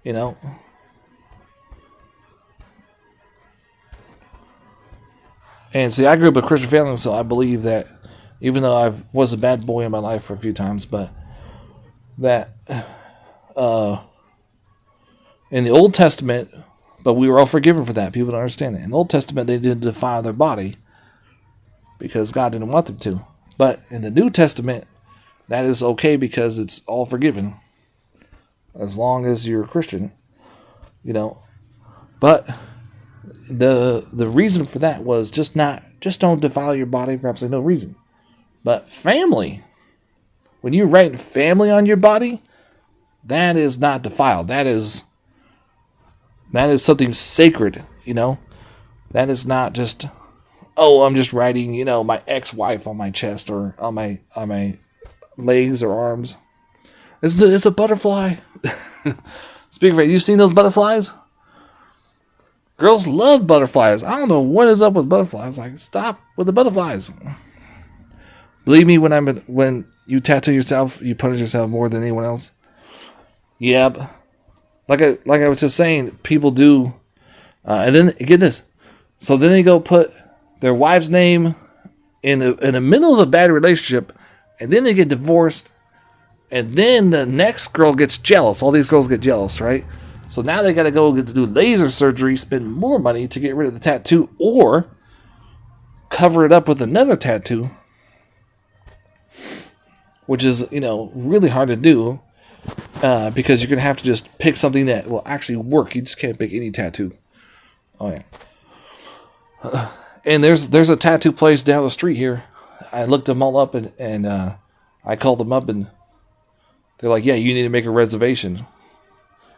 You know? And see, I grew up a Christian family, so I believe that, even though I was a bad boy in my life for a few times, but that in the Old Testament, but we were all forgiven for that. People don't understand that. In the Old Testament, they didn't defile their body because God didn't want them to. But in the New Testament, that is okay because it's all forgiven. As long as you're a Christian, you know. But the reason for that was just don't defile your body for absolutely no reason. But family, when you write family on your body, that is not defiled. That is something sacred, you know. That is not just, oh, I'm just writing, my ex-wife on my chest or on my legs or arms. It's a butterfly. Speaking of it, you seen those butterflies? Girls love butterflies. I don't know what is up with butterflies. Like, stop with the butterflies. Believe me, when you tattoo yourself, you punish yourself more than anyone else. Yep. Like I was just saying, people do, and then get this. So then they go put their wife's name in the middle of a bad relationship, and then they get divorced, and then the next girl gets jealous. All these girls get jealous, right? So now they got to go do laser surgery, spend more money to get rid of the tattoo, or cover it up with another tattoo, which is, really hard to do, because you're going to have to just pick something that will actually work. You just can't pick any tattoo. Oh, yeah. And there's a tattoo place down the street here. I looked them all up, and I called them up, and they're like, yeah, you need to make a reservation.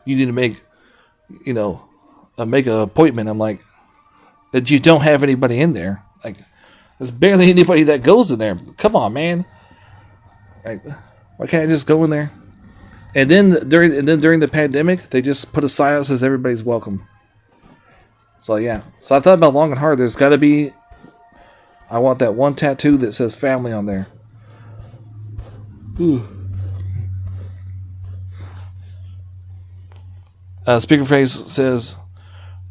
You need to make an appointment. I'm like, that you don't have anybody in there. Like, there's barely anybody that goes in there. Come on, man. Like, why can't I just go in there? And then during the pandemic, they just put a sign out that says everybody's welcome. So yeah. So I thought about long and hard. There's got to be. I want that one tattoo that says family on there. Ooh. Speaker Phrase says,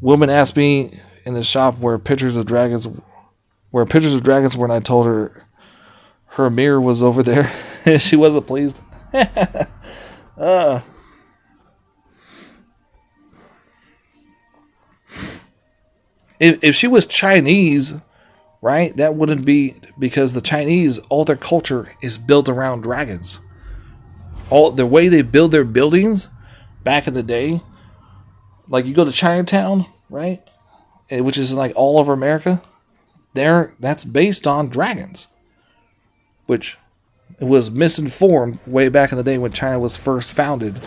woman asked me in the shop where pictures of dragons when I told her mirror was over there. She wasn't pleased. If she was Chinese, right, that wouldn't be, because the Chinese, all their culture is built around dragons. All the way they build their buildings back in the day, like you go to Chinatown, right, which is like all over America, that's based on dragons, which was misinformed way back in the day when China was first founded.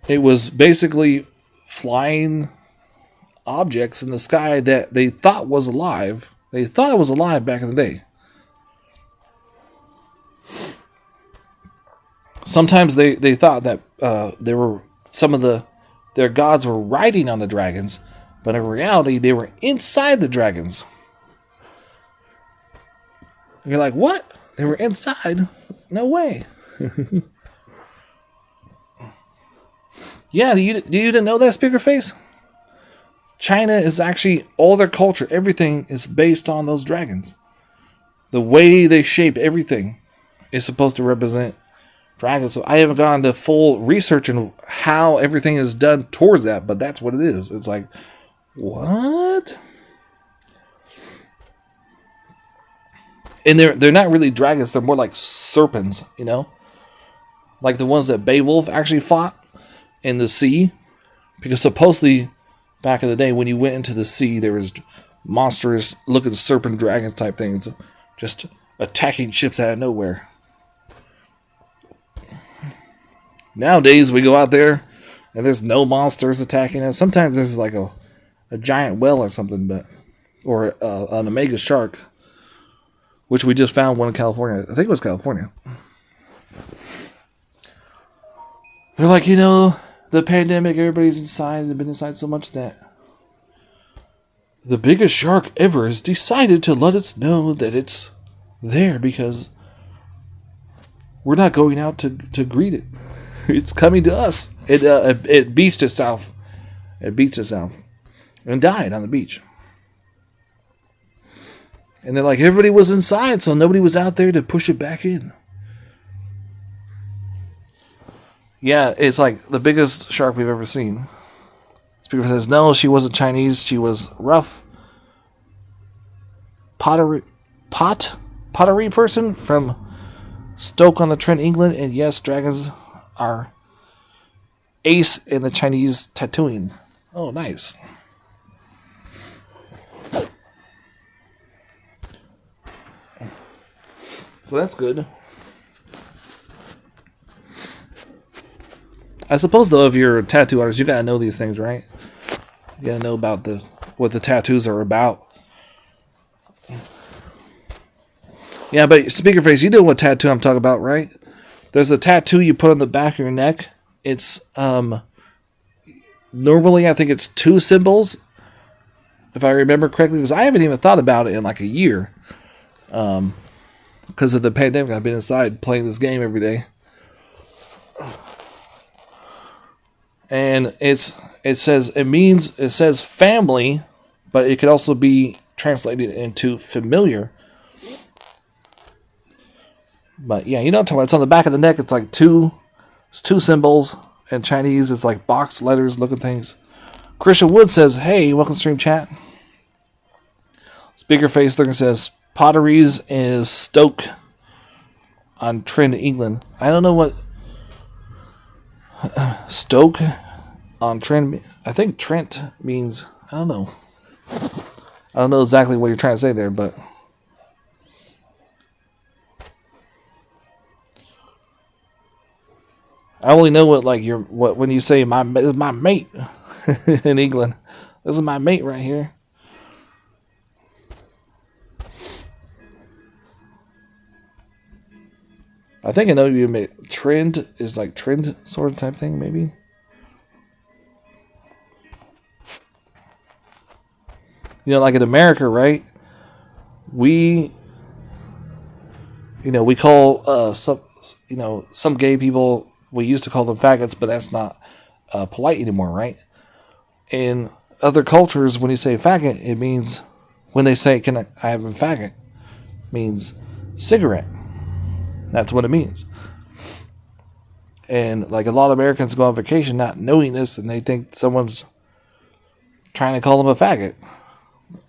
It was basically flying objects in the sky that they thought was alive. They thought it was alive back in the day. Sometimes they thought that there were their gods were riding on the dragons, but in reality they were inside the dragons. You're like, what? They were inside? No way. Yeah, you didn't know that, Speaker Face? China is actually, all their culture, everything is based on those dragons. The way they shape everything is supposed to represent dragons. So I haven't gone to full research on how everything is done towards that, but that's what it is. It's like, what? And they're not really dragons, they're more like serpents, Like the ones that Beowulf actually fought in the sea. Because supposedly, back in the day, when you went into the sea, there was monstrous looking serpent dragon type things just attacking ships out of nowhere. Nowadays, we go out there and there's no monsters attacking us. Sometimes there's like a giant whale or something, or an omega shark, which we just found one in California. I think it was California. They're like, the pandemic, everybody's inside. They've been inside so much that the biggest shark ever has decided to let us know that it's there because we're not going out to greet it. It's coming to us. It beached itself. It beached itself and died on the beach. And they're like, everybody was inside, so nobody was out there to push it back in. Yeah, it's like the biggest shark we've ever seen. Speaker says, no, she wasn't Chinese. She was rough pottery person from Stoke-on-Trent, England. And yes, dragons are ace in the Chinese tattooing. Oh, nice. So that's good. I suppose though, if you're a tattoo artist, you gotta know these things, right? You gotta know about what the tattoos are about. Yeah, but speaker face, you know what tattoo I'm talking about, right? There's a tattoo you put on the back of your neck. It's normally I think it's 2 symbols, if I remember correctly, because I haven't even thought about it in like a year. Because of the pandemic, I've been inside playing this game every day. And it says family, but it could also be translated into familiar. But yeah, you know what I'm talking about. It's on the back of the neck. It's like it's 2 symbols. In Chinese, it's like box letters looking things. Christian Wood says, hey, welcome to stream chat. Speaker face looking says, Potteries is Stoke on Trent, England. I don't know what Stoke on Trent. I think Trent means, I don't know. I don't know exactly what you're trying to say there, but I only know what when you say this is my mate in England. This is my mate right here. I think I know you made trend is like trend sort of type thing, maybe. You know, like in America, right? We call some gay people, we used to call them faggots, but that's not polite anymore, right? In other cultures, when you say faggot, it means, when they say, can I have a faggot, means cigarette. That's what it means. And like a lot of Americans go on vacation not knowing this, and they think someone's trying to call them a faggot.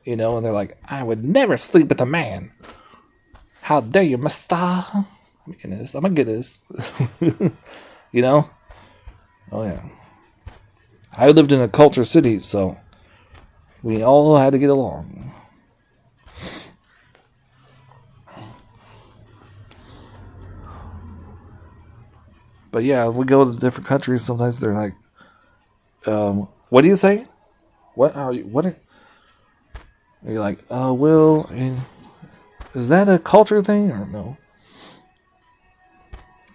You know, and they're like, I would never sleep with a man. How dare you, mister? I'm gonna get this. You know? Oh, yeah. I lived in a culture city, so we all had to get along. But yeah, if we go to different countries, sometimes they're like, what do you say? What are you, what are, you're like, well, is that a culture thing or no?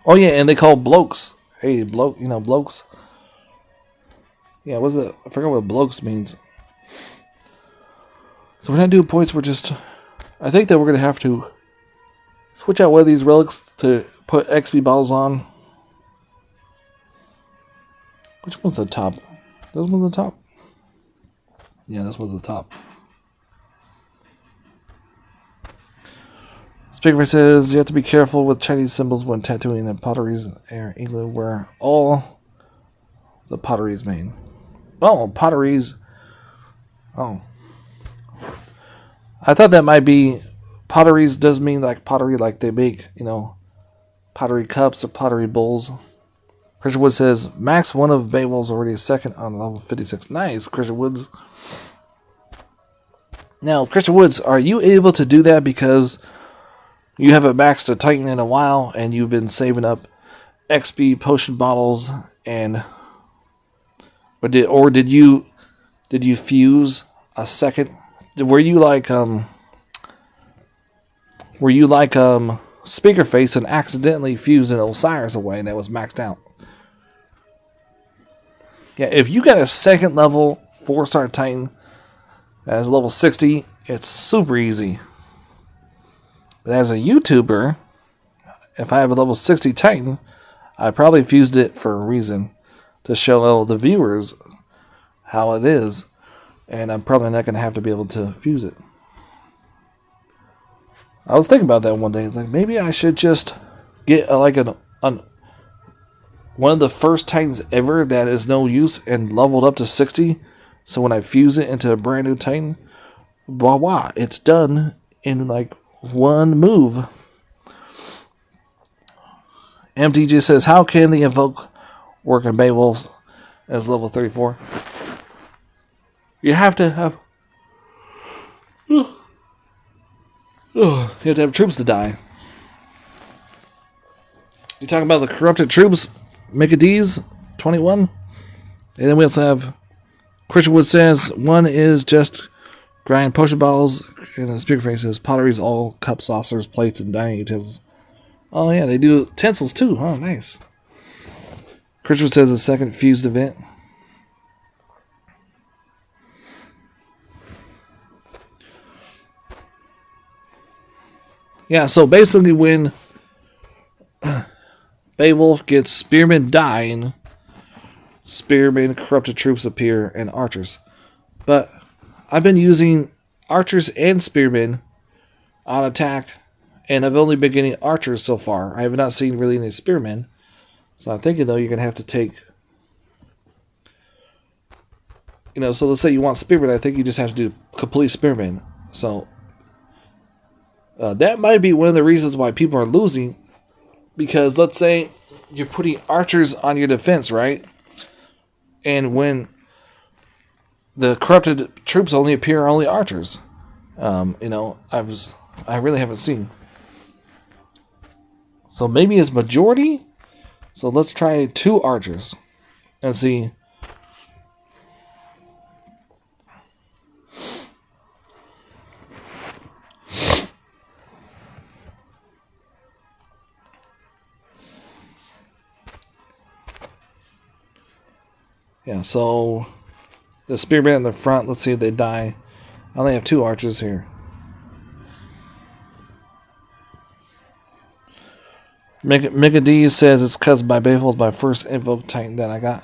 Oh yeah, and they call blokes. Hey, bloke, blokes. Yeah, what's that? I forgot what blokes means. So we're not doing points, I think that we're going to have to switch out one of these relics to put XP bottles on. Which one's the top? This one's the top? Yeah, this one's the top. Speaker says you have to be careful with Chinese symbols when tattooing and potteries in England, where all the pottery is made. Oh, potteries. Oh. I thought that might be, potteries does mean like pottery, like they make, pottery cups or pottery bowls. Christian Woods says, Max, one of Beowulf's already second on level 56. Nice, Christian Woods. Now, Christian Woods, are you able to do that because you haven't maxed a Titan in a while and you've been saving up XP potion bottles or did you fuse a second? Were you like Speaker Face and accidentally fused an Osiris away and that was maxed out? Yeah, if you got a second level 4-star Titan that is level 60, it's super easy. But as a YouTuber, if I have a level 60 Titan, I probably fused it for a reason, to show all the viewers how it is, and I'm probably not going to have to be able to fuse it. I was thinking about that one day. It's like, maybe I should just get one of the first Titans ever that is no use and leveled up to 60. So when I fuse it into a brand new Titan, voila, it's done in like one move. MTG says, how can the invoke work in Beowulf as level 34? You have to have troops to die. You talking about the corrupted troops, Mickey D's? 21. And then we also have Christian Wood says 1 is just grind potion bottles, and the speaker face says potteries, all cups, saucers, plates, and dining utensils. Oh yeah, they do utensils too. Oh, nice. Christian Wood says the second fused event. Yeah, so basically when Beowulf gets spearmen dying, spearmen, corrupted troops appear, and archers. But I've been using archers and spearmen on attack, and I've only been getting archers so far. I have not seen really any spearmen. So I'm thinking, though, you're going to have to take... so let's say you want spearmen. I think you just have to do complete spearmen. So that might be one of the reasons why people are losing. Because let's say you're putting archers on your defense, right? And when the corrupted troops only appear, only archers. I really haven't seen. So maybe it's majority. So let's try 2 archers and see. Yeah, so the spearmen in the front, let's see if they die. I only have 2 archers here. Mega D says it's because by Beowulf, my first invoke titan that I got.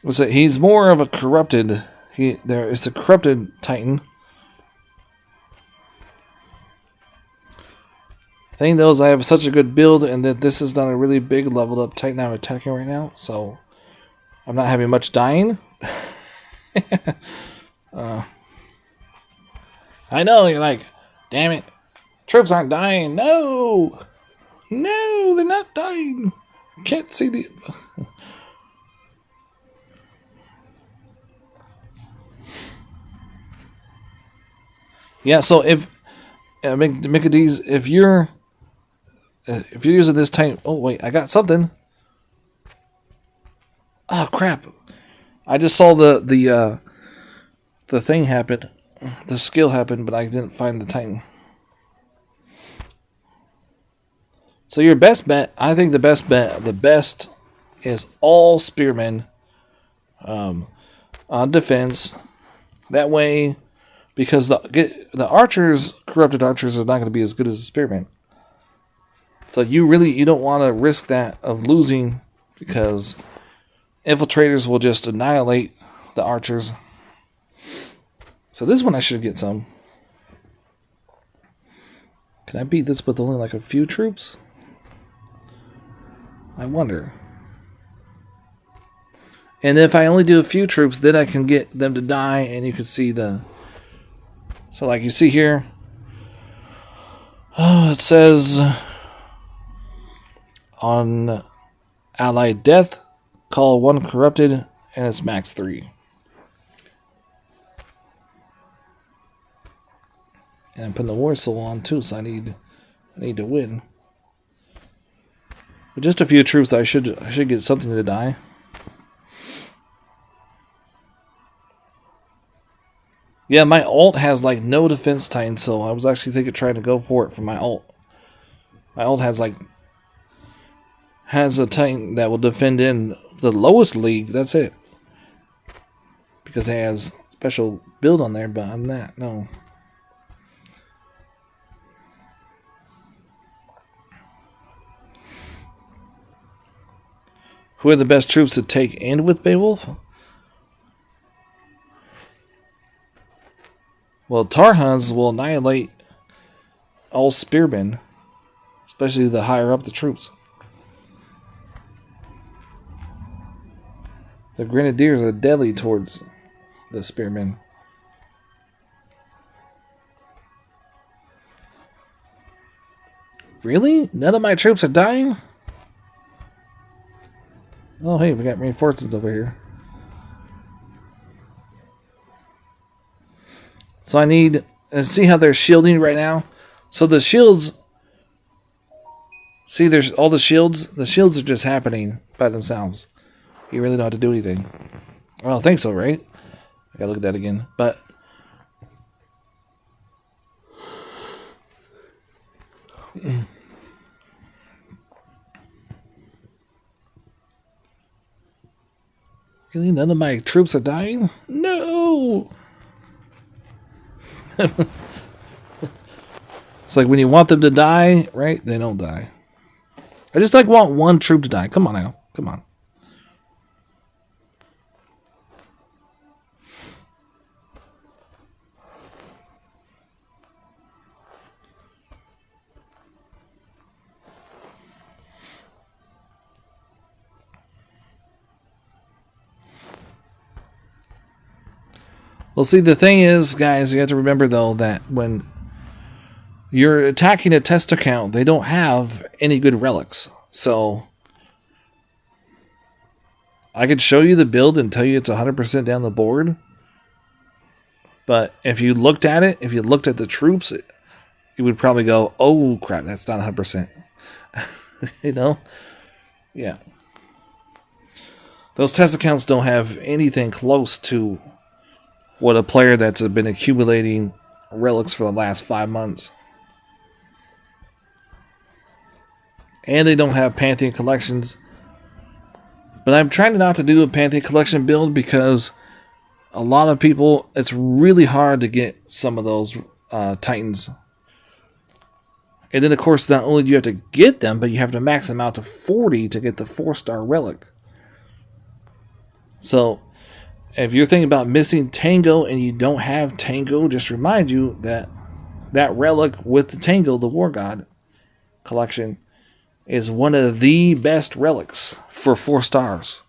He's more of a corrupted. It's a corrupted titan. The thing though is I have such a good build, and that this is not a really big leveled up titan I'm attacking right now, so I'm not having much dying. I know you're like, damn it, troops aren't dying. No, they're not dying. Can't see the. Yeah, so if Micades, if you're using this tank, oh wait, I got something. Oh crap! I just saw the thing happen, the skill happened, but I didn't find the titan. So your best bet, I think the best is all spearmen on defense. That way, because the archers, corrupted archers, are not going to be as good as the spearmen. So you don't want to risk that of losing, because infiltrators will just annihilate the archers. So this one I should get some. Can I beat this with only like a few troops? I wonder. And if I only do a few troops, then I can get them to die, and you can see the... So like you see here, it says on allied death, call 1 corrupted, and it's max 3. And I'm putting the war soul on too, so I need to win. With just a few troops, I should get something to die. Yeah, my ult has like no defense titan, so I was actually thinking trying to go for it for my ult. My ult has a titan that will defend in the lowest league. That's it. Because it has special build on there, but on that, no. Who are the best troops to take in with Beowulf? Well, Tarhans will annihilate all spearmen, especially the higher up the troops. The grenadiers are deadly towards the spearmen. Really? None of my troops are dying? Oh, hey, we got reinforcements over here. So I need... see how they're shielding right now? So the shields... See, there's all the shields. The shields are just happening by themselves. You really don't have to do anything. I don't think so, right? I gotta look at that again. But really, none of my troops are dying? No! It's like when you want them to die, right? They don't die. I just like want one troop to die. Come on now. Come on. Well, see, the thing is, guys, you have to remember, though, that when you're attacking a test account, they don't have any good relics. So I could show you the build and tell you it's 100% down the board. But if you looked at it, if you looked at the troops, you would probably go, oh, crap, that's not 100%. You know? Yeah. Those test accounts don't have anything close to what a player that's been accumulating relics for the last 5 months. And they don't have Pantheon collections. But I'm trying not to do a Pantheon collection build because a lot of people, it's really hard to get some of those Titans. And then, of course, not only do you have to get them, but you have to max them out to 40 to get the 4-star relic. So, if you're thinking about missing Tango and you don't have Tango, just remind you that that relic with the Tango, the War God collection, is one of the best relics for 4 stars.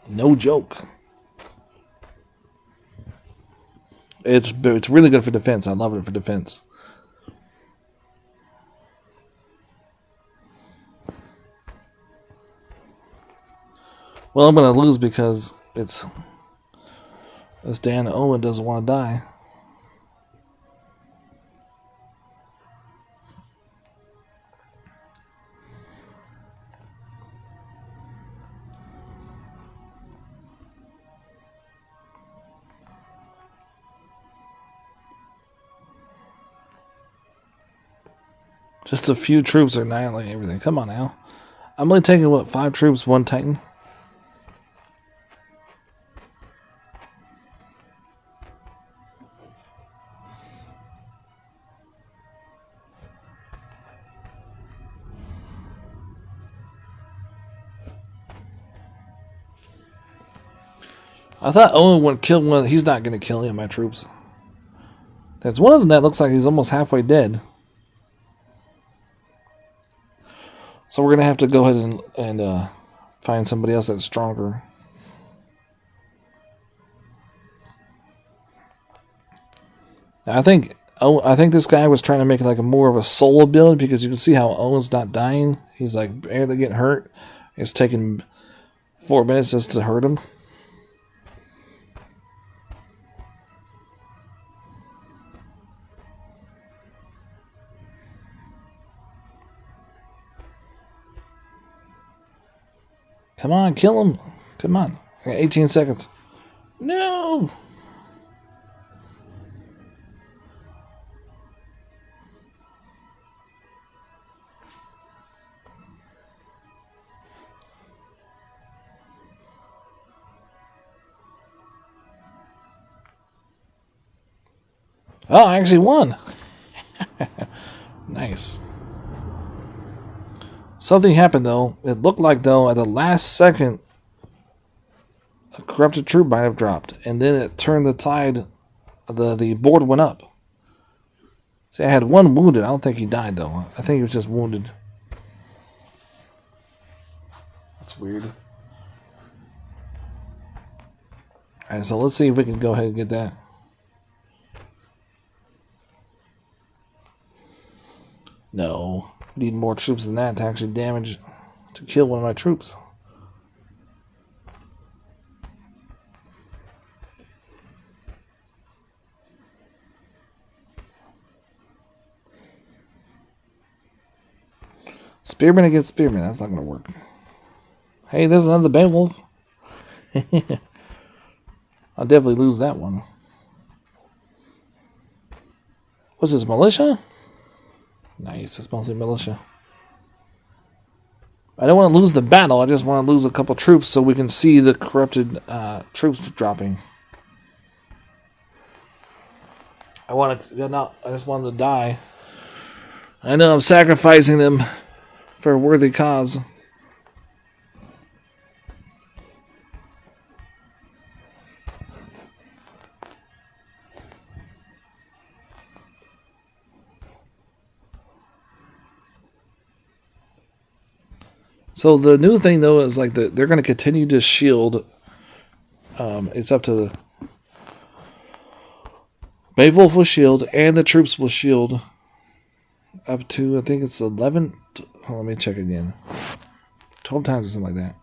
No joke. It's really good for defense. I love it for defense. Well, I'm going to lose because it's this Dan Owen doesn't want to die. Just a few troops are annihilating everything. Come on now. I'm only taking, what, 5 troops, 1 Titan? I thought Owen would kill one. He's not going to kill any of my troops. There's one of them that looks like he's almost halfway dead. So we're going to have to go ahead and find somebody else that's stronger. I think this guy was trying to make it like a more of a solo build because you can see how Owen's not dying. He's like barely getting hurt. It's taking 4 minutes just to hurt him. Come on, kill him. Come on. I got 18 seconds. No! Oh, I actually won. Nice. Something happened, though. It looked like, though, at the last second, a corrupted troop might have dropped. And then it turned the tide. The board went up. See, I had 1 wounded. I don't think he died, though. I think he was just wounded. That's weird. Alright, so let's see if we can go ahead and get that. No. Need more troops than that to actually to kill one of my troops. Spearman against Spearman. That's not going to work. Hey, there's another Beowulf. I'll definitely lose that one. What's this, militia? Nice, it's mostly militia. I don't want to lose the battle. I just want to lose a couple troops so we can see the corrupted troops dropping. I just want them to die. I know I'm sacrificing them for a worthy cause. So the new thing though is like they're going to continue to shield. It's up to the Beowulf will shield and the troops will shield up to, I think it's 11. Let me check again. 12 times or something like that.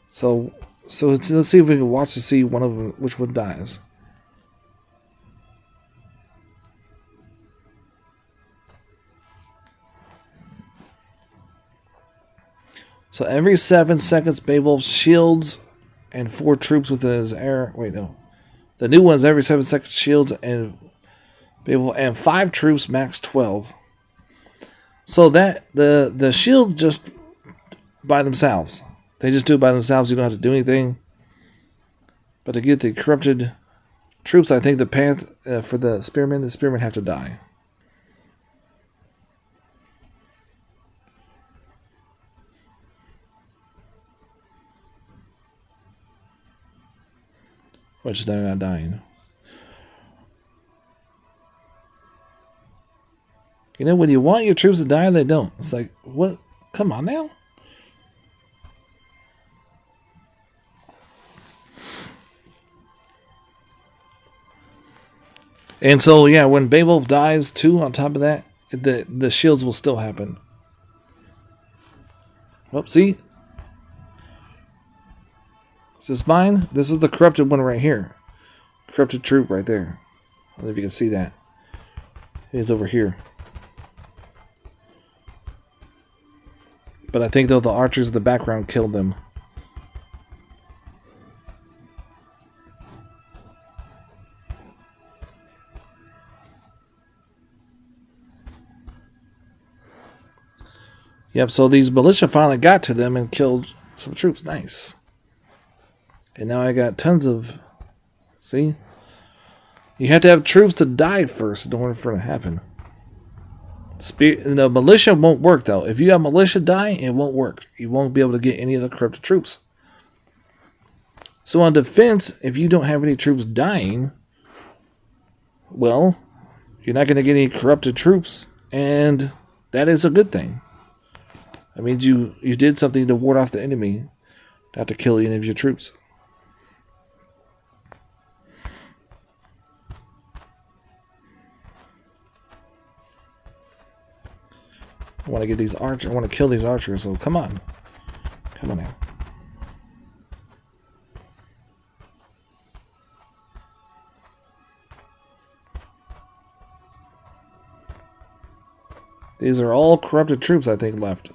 So let's see if we can watch to see one of them, which one dies. So every 7 seconds, Beowulf shields and 4 troops within his air. Wait, no. The new one's every 7 seconds shields and Beowulf and 5 troops, max 12. So that the shield just by themselves. They just do it by themselves. You don't have to do anything. But to get the corrupted troops, I think the path for the spearmen have to die. Which they're not dying. You know, when you want your troops to die, they don't. It's like, what? Come on now. And so, yeah, when Beowulf dies, too, on top of that, the shields will still happen. Oh, see? Is this mine? This is the corrupted one right here. Corrupted troop right there. I don't know if you can see that. It's over here. But I think, though, the archers in the background killed them. Yep, so these militia finally got to them and killed some troops. Nice. And now I got tons of... See? You have to have troops to die first in order for it to happen. The militia won't work, though. If you have militia die, it won't work. You won't be able to get any of the corrupted troops. So on defense, if you don't have any troops dying, well, you're not going to get any corrupted troops. And that is a good thing. That means you did something to ward off the enemy, not to kill any of your troops. I want to get these archers. I want to kill these archers. So come on, come on now. These are all corrupted troops, I think, left.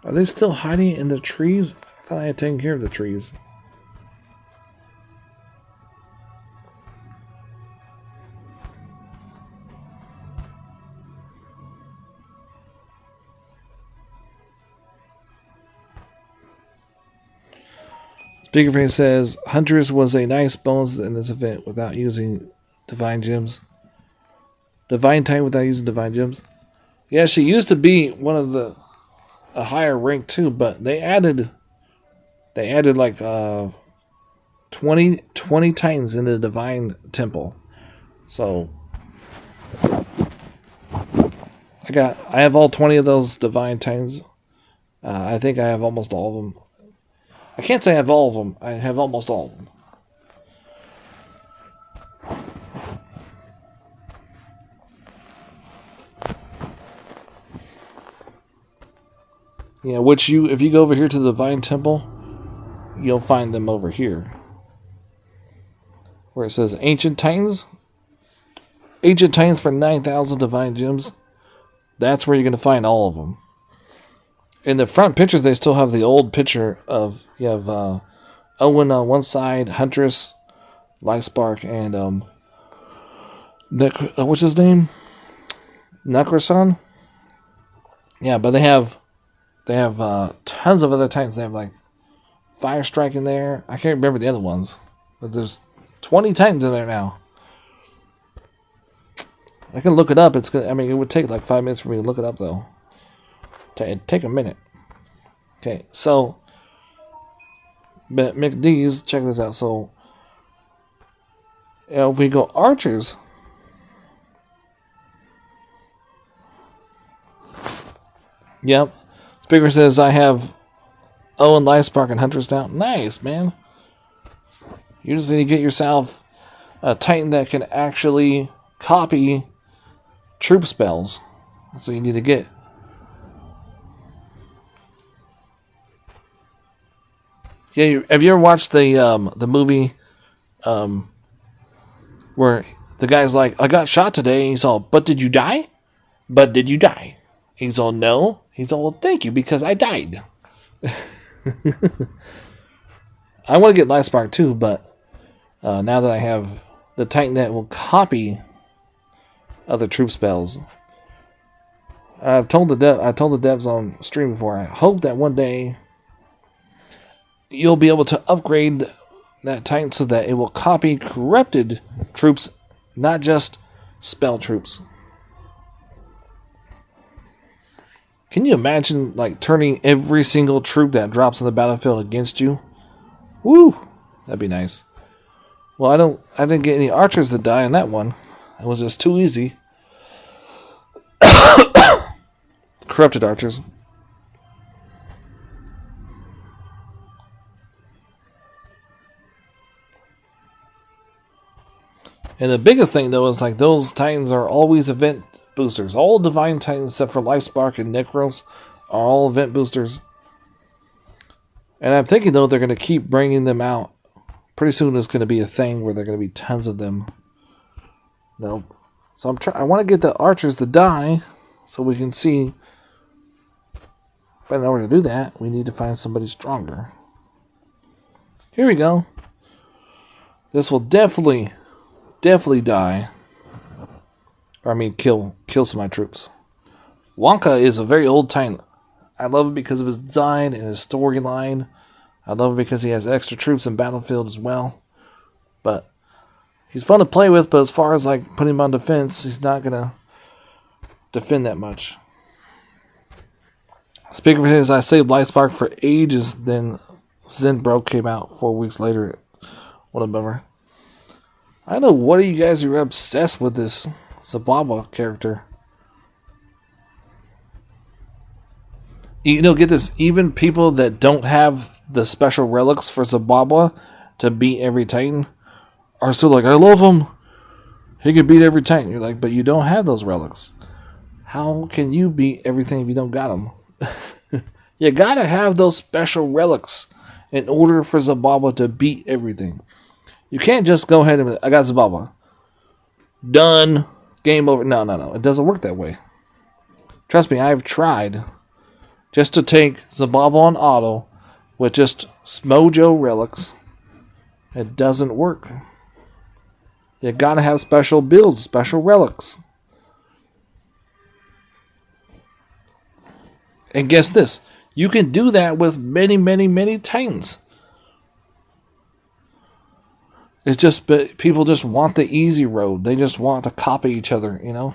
Are they still hiding in the trees? I thought I had taken care of the trees. Speakerface says, Huntress was a nice bonus in this event without using divine gems. Divine Titan without using divine gems. Yeah, she used to be one of a higher rank too, but they added like 20 titans in the divine temple. So I have all 20 of those divine titans. I think I have almost all of them. I can't say I have all of them. I have almost all of them. Yeah, which if you go over here to the Divine Temple, you'll find them over here. Where it says Ancient Titans. Ancient Titans for 9,000 Divine Gems. That's where you're going to find all of them. In the front pictures, they still have the old picture of... You have Owen on one side, Huntress, Lightspark, and... what's his name? Necroson? Yeah, but they have tons of other Titans. They have like Fire Strike in there. I can't remember the other ones, but there's 20 Titans in there now. I can look it up. It's good. I mean, it would take like 5 minutes for me to look it up though. Take a minute. Okay, so McDee's, check this out. So if we go archers. Yep. Speaker says I have Owen, Lightspark, and Huntress down. Nice, man. You just need to get yourself a Titan that can actually copy troop spells. So you need to get. Yeah, have you ever watched the movie where the guy's like, I got shot today, and he's all, but did you die? But did you die? He's all, no. He's all, well, thank you, because I died. I want to get Lightspark too, but now that I have the Titan that will copy other troop spells, I've told the devs on stream before, I hope that one day you'll be able to upgrade that Titan so that it will copy corrupted troops, not just spell troops. Can you imagine like turning every single troop that drops on the battlefield against you? Woo! That'd be nice. Well, I didn't get any archers to die in that one. It was just too easy. Corrupted archers. And the biggest thing though is like those Titans are always event boosters. All Divine Titans except for Lightspark and Necros are all event boosters. And I'm thinking though they're going to keep bringing them out. Pretty soon there's going to be a thing where there are going to be tons of them. No. So I want to get the archers to die so we can see. But in order to do that, we need to find somebody stronger. Here we go. This will definitely die. Or I mean kill some of my troops. Wonka is a very old Titan. I love it because of his design and his storyline. I love it because he has extra troops in Battlefield as well. But he's fun to play with, but as far as like putting him on defense, he's not gonna defend that much. Speaking of his, I saved Lightspark for ages, then Zenbro came out 4 weeks later. What a bummer. I know what of you guys are obsessed with this Zababa character. You know, get this, even people that don't have the special relics for Zababa to beat every Titan are still like, I love him. He can beat every Titan. You're like, but you don't have those relics. How can you beat everything if you don't got them? You gotta have those special relics in order for Zababa to beat everything. You can't just go ahead and, I got Zababa. Done. Game over. No. It doesn't work that way. Trust me, I've tried just to take Zababa on auto with just Smojo relics. It doesn't work. You gotta have special builds, special relics. And guess this, you can do that with many, many, many Titans. It's just, people just want the easy road. They just want to copy each other, you know?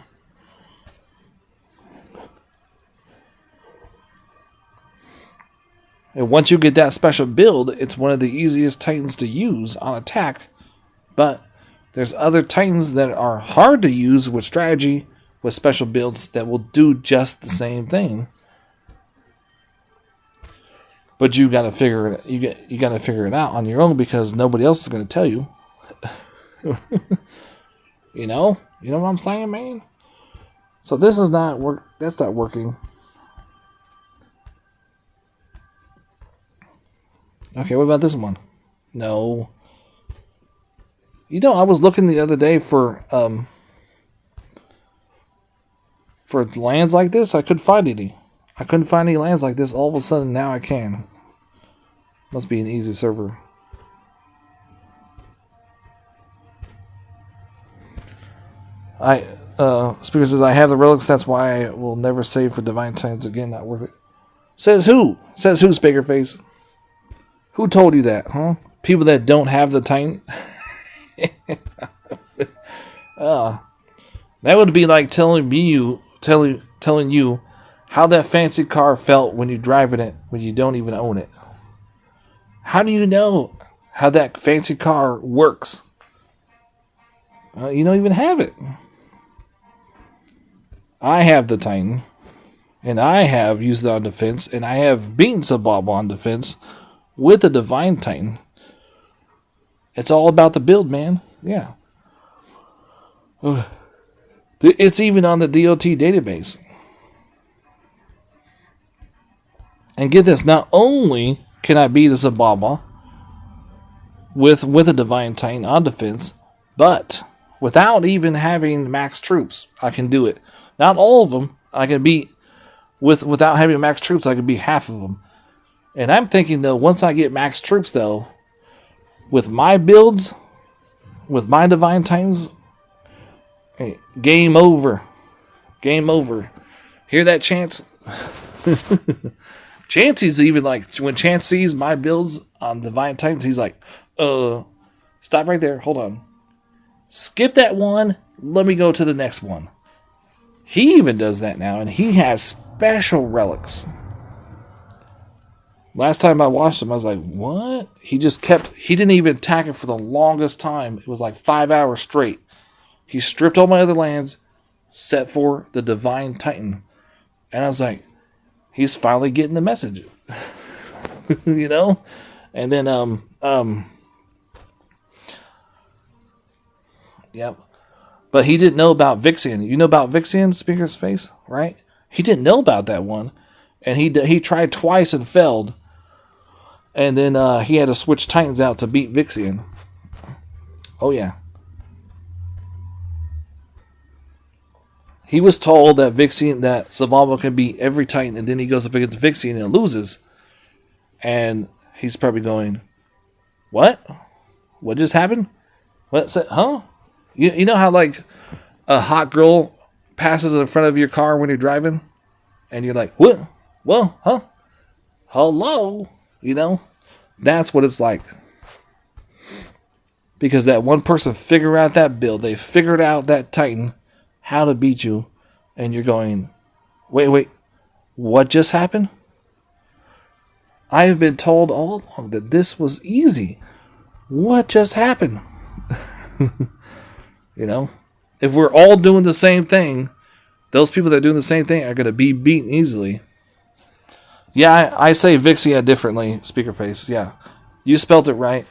And once you get that special build, it's one of the easiest Titans to use on attack. But there's other Titans that are hard to use with strategy, with special builds that will do just the same thing. But you got to figure it. You got to figure it out on your own because nobody else is going to tell you. You know what I'm saying, man. So this is not work. That's not working. Okay, what about this one? No. You know, I was looking the other day for lands like this. I couldn't find any. I couldn't find any lands like this. All of a sudden, now I can. Must be an easy server. Speaker says, I have the relics, that's why I will never save for Divine Titans again, not worth it. Says who? Says who, Speakerface? Who told you that, huh? People that don't have the Titan? That would be like telling you how that fancy car felt when you're driving it when you don't even own it. How do you know how that fancy car works? You don't even have it. I have the Titan, and I have used it on defense, and I have beaten Sabab on defense with a Divine Titan. It's all about the build, man. Yeah. It's even on the DOT database. And get this, not only can I beat a Sababa with a Divine Titan on defense, but without even having max troops, I can do it. Not all of them. I can beat without having max troops. I can beat half of them. And I'm thinking though, once I get max troops though, with my builds, with my Divine Titans, hey, game over. Game over. Hear that, Chance? Chancey's even like, when Chance sees my builds on Divine Titans, he's like, stop right there. Hold on. Skip that one. Let me go to the next one. He even does that now, and he has special relics. Last time I watched him, I was like, what? He didn't even attack it for the longest time. It was like 5 hours straight. He stripped all my other lands, set for the Divine Titan. And I was like, he's finally getting the message. You know? And then, yep. But he didn't know about Vixian. You know about Vixian, Speaker's Face, right? He didn't know about that one. And he tried twice and failed. And then he had to switch Titans out to beat Vixian. Oh, yeah. He was told that Zavalba can beat every Titan, and then he goes up against Vixian and loses. And he's probably going, what? What just happened? What's that? Huh? You know how like a hot girl passes in front of your car when you're driving? And you're like, what? Well, huh? Hello? You know? That's what it's like. Because that one person figured out that build. They figured out that Titan, how to beat you. And you're going, wait. What just happened? I have been told all along that this was easy. What just happened? You know? If we're all doing the same thing, those people that are doing the same thing are going to be beaten easily. Yeah, I say Vixia differently, Speakerface. Yeah. You spelt it right.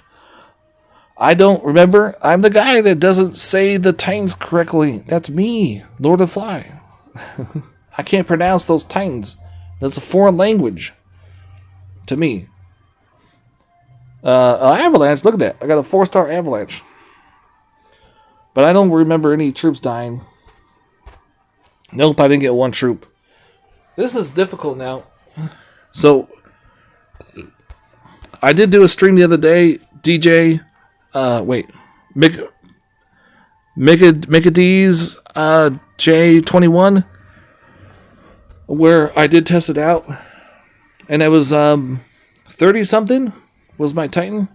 I don't remember. I'm the guy that doesn't say the Titans correctly. That's me, Lord of Fly. I can't pronounce those Titans. That's a foreign language to me. Avalanche, look at that. I got a 4-star Avalanche. But I don't remember any troops dying. Nope, I didn't get one troop. This is difficult now. So, I did do a stream the other day, DJ, Mickad's J21, where I did test it out, and it was 30-something was my Titan.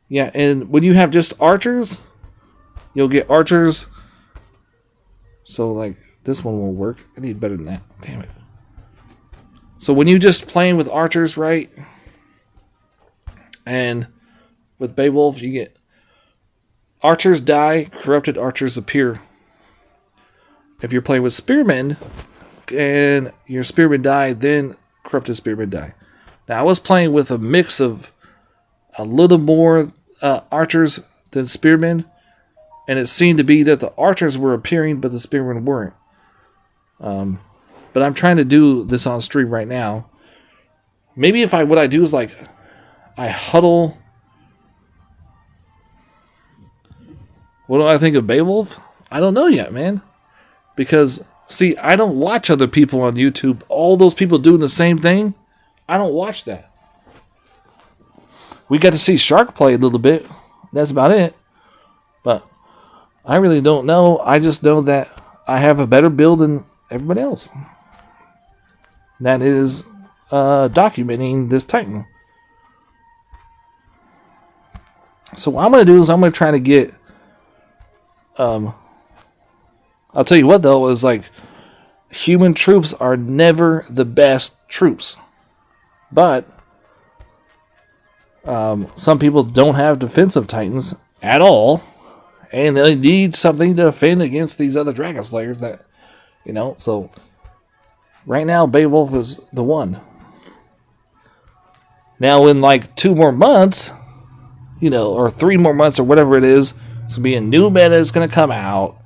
Yeah, and when you have just archers, you'll get archers. So, like, this one won't work. I need better than that. Damn it. So, when you just playing with archers, right? And with Beowulf, you get archers die, corrupted archers appear. If you're playing with spearmen, and your spearmen die, then corrupted spearmen die. Now, I was playing with a mix of a little more archers than spearmen. And it seemed to be that the archers were appearing, but the spearmen weren't. But I'm trying to do this on stream right now. Maybe what I do is like, I huddle. What do I think of Beowulf? I don't know yet, man. Because, see, I don't watch other people on YouTube. All those people doing the same thing, I don't watch that. We got to see Shark play a little bit. That's about it. But I really don't know. I just know that I have a better build than everybody else. That is documenting this Titan. So what I'm going to do is I'm going to try to get... I'll tell you what, though, is like... Human troops are never the best troops. But... some people don't have defensive Titans at all. And they need something to defend against these other Dragon Slayers that... You know, so... Right now, Beowulf is the one. Now, in like 2 more months, you know, or 3 more months, or whatever it is, it's going to be a new meta that's going to come out,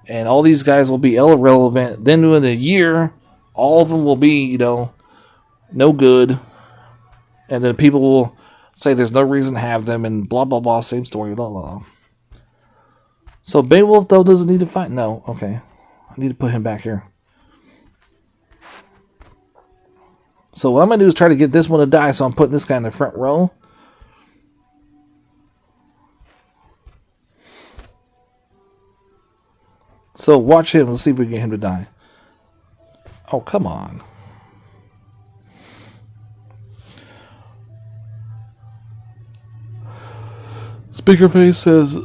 and all these guys will be irrelevant. Then in a year, all of them will be, you know, no good, and then people will say there's no reason to have them, and blah, blah, blah, same story, blah, blah, blah. So Beowulf, though, doesn't need to fight? No, okay. I need to put him back here. So what I'm going to do is try to get this one to die, so I'm putting this guy in the front row. So watch him. Let's see if we can get him to die. Oh, come on. Speakerface says,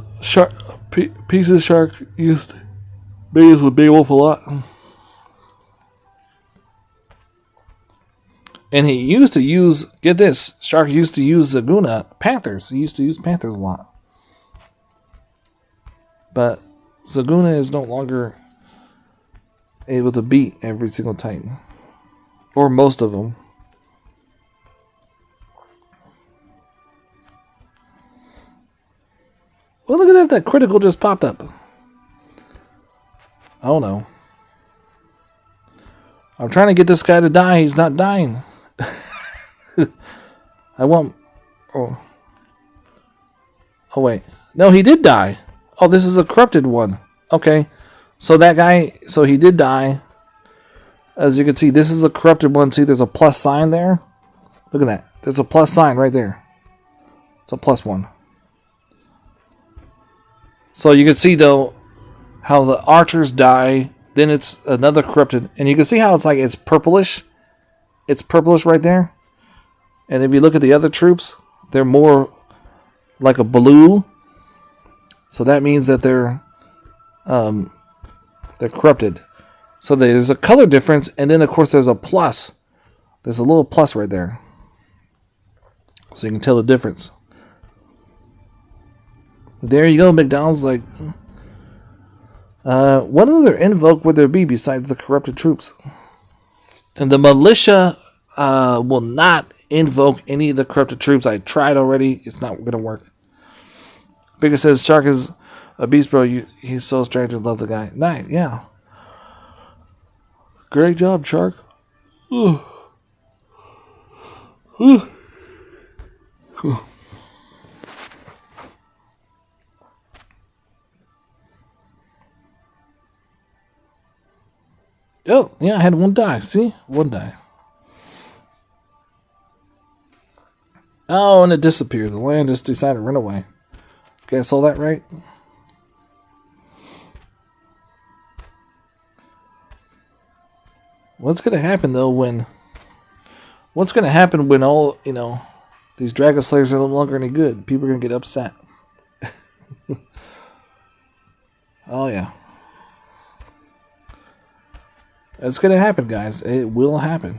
Pieces Shark used babies with Beowulf a lot. And he used to use, get this, Shark used to use Zaguna, Panthers. He used to use Panthers a lot. But Zaguna is no longer able to beat every single Titan. Or most of them. Well, look at that critical just popped up. Oh no. I'm trying to get this guy to die. He's not dying. I want... Oh, wait. No, he did die. Oh, this is a corrupted one. Okay. So that guy... So he did die. As you can see, this is a corrupted one. See, there's a plus sign there. Look at that. There's a plus sign right there. It's a +1. So you can see, though, how the archers die. Then it's another corrupted. And you can see how it's like it's purplish. It's purplish right there. And if you look at the other troops, they're more like a blue. So that means that they're corrupted. So there's a color difference. And then, of course, there's a plus. There's a little plus right there. So you can tell the difference. There you go, McDonald's. Like, what other invoke would there be besides the corrupted troops? And the militia will not invoke any of the corrupted troops. I tried already. It's not going to work. Bigger says, Shark is a beast, bro. He's so strange. I love the guy. Nice, yeah. Great job, Shark. Ooh. Ooh. Ooh. Oh, yeah, I had one die. See? One die. Oh, and it disappeared. The land just decided to run away. Okay, I saw that right? What's going to happen, though, when... What's going to happen when all, you know, these Dragon Slayers are no longer any good? People are going to get upset. Oh, yeah. It's going to happen, guys. It will happen.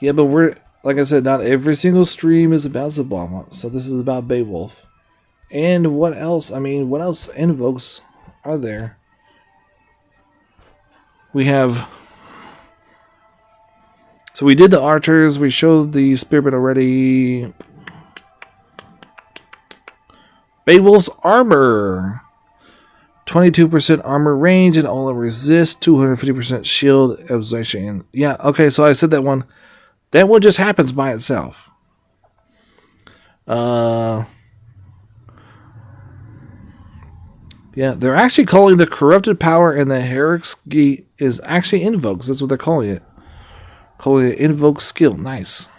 Yeah, but we're, like I said, not every single stream is about Zabama. So this is about Beowulf. And what else? I mean, what else invokes are there? We have... So we did the archers. We showed the spearmen already. Beowulf's armor. 22% armor range and all resist, 250% shield absorption. Yeah, okay, so I said that one. That one just happens by itself. Yeah, they're actually calling the corrupted power and the Heretics Gate is actually invokes. That's what they're calling it. Calling it invoke skill. Nice.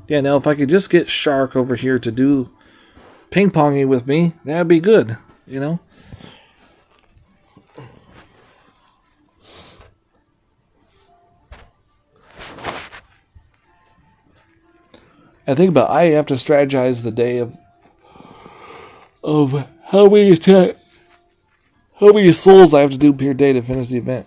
Yeah, now if I could just get Shark over here to do ping-ponging with me, that'd be good, you know? I think about I have to strategize the day of how many souls I have to do per day to finish the event.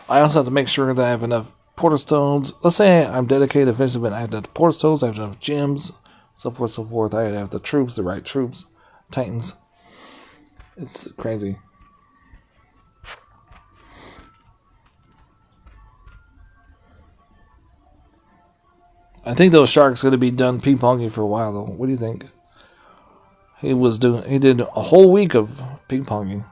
I also have to make sure that I have enough portal stones. Let's say I'm dedicated to finish the event. I have to have portal stones, I have to have gems, so forth, so forth. I have the troops, the right troops, titans. It's crazy. I think those Shark's going to be done ping-ponging for a while, though. What do you think? He did a whole week of ping-ponging.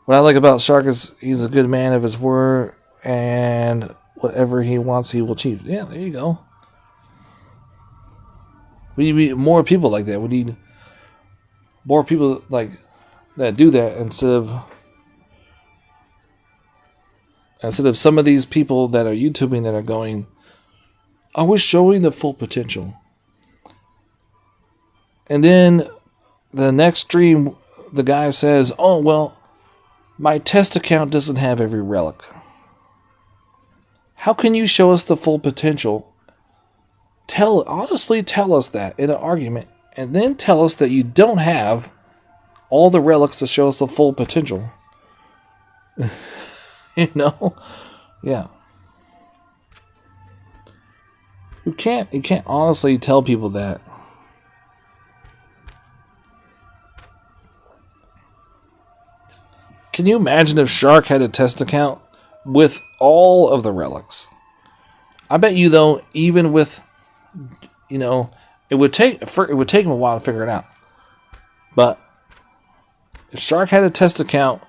What I like about Shark is he's a good man of his word, and whatever he wants, he will achieve. Yeah, there you go. We need more people like that. We need more people like that do that instead of some of these people that are YouTubing that are going, I was showing the full potential. And then the next stream, the guy says, oh, well, my test account doesn't have every relic. How can you show us the full potential? Honestly tell us that in an argument, and then tell us that you don't have all the relics to show us the full potential. You know? Yeah. You can't honestly tell people that. Can you imagine if Shark had a test account with all of the relics? I bet you though, even with, it would take him a while to figure it out. But if Shark had a test account,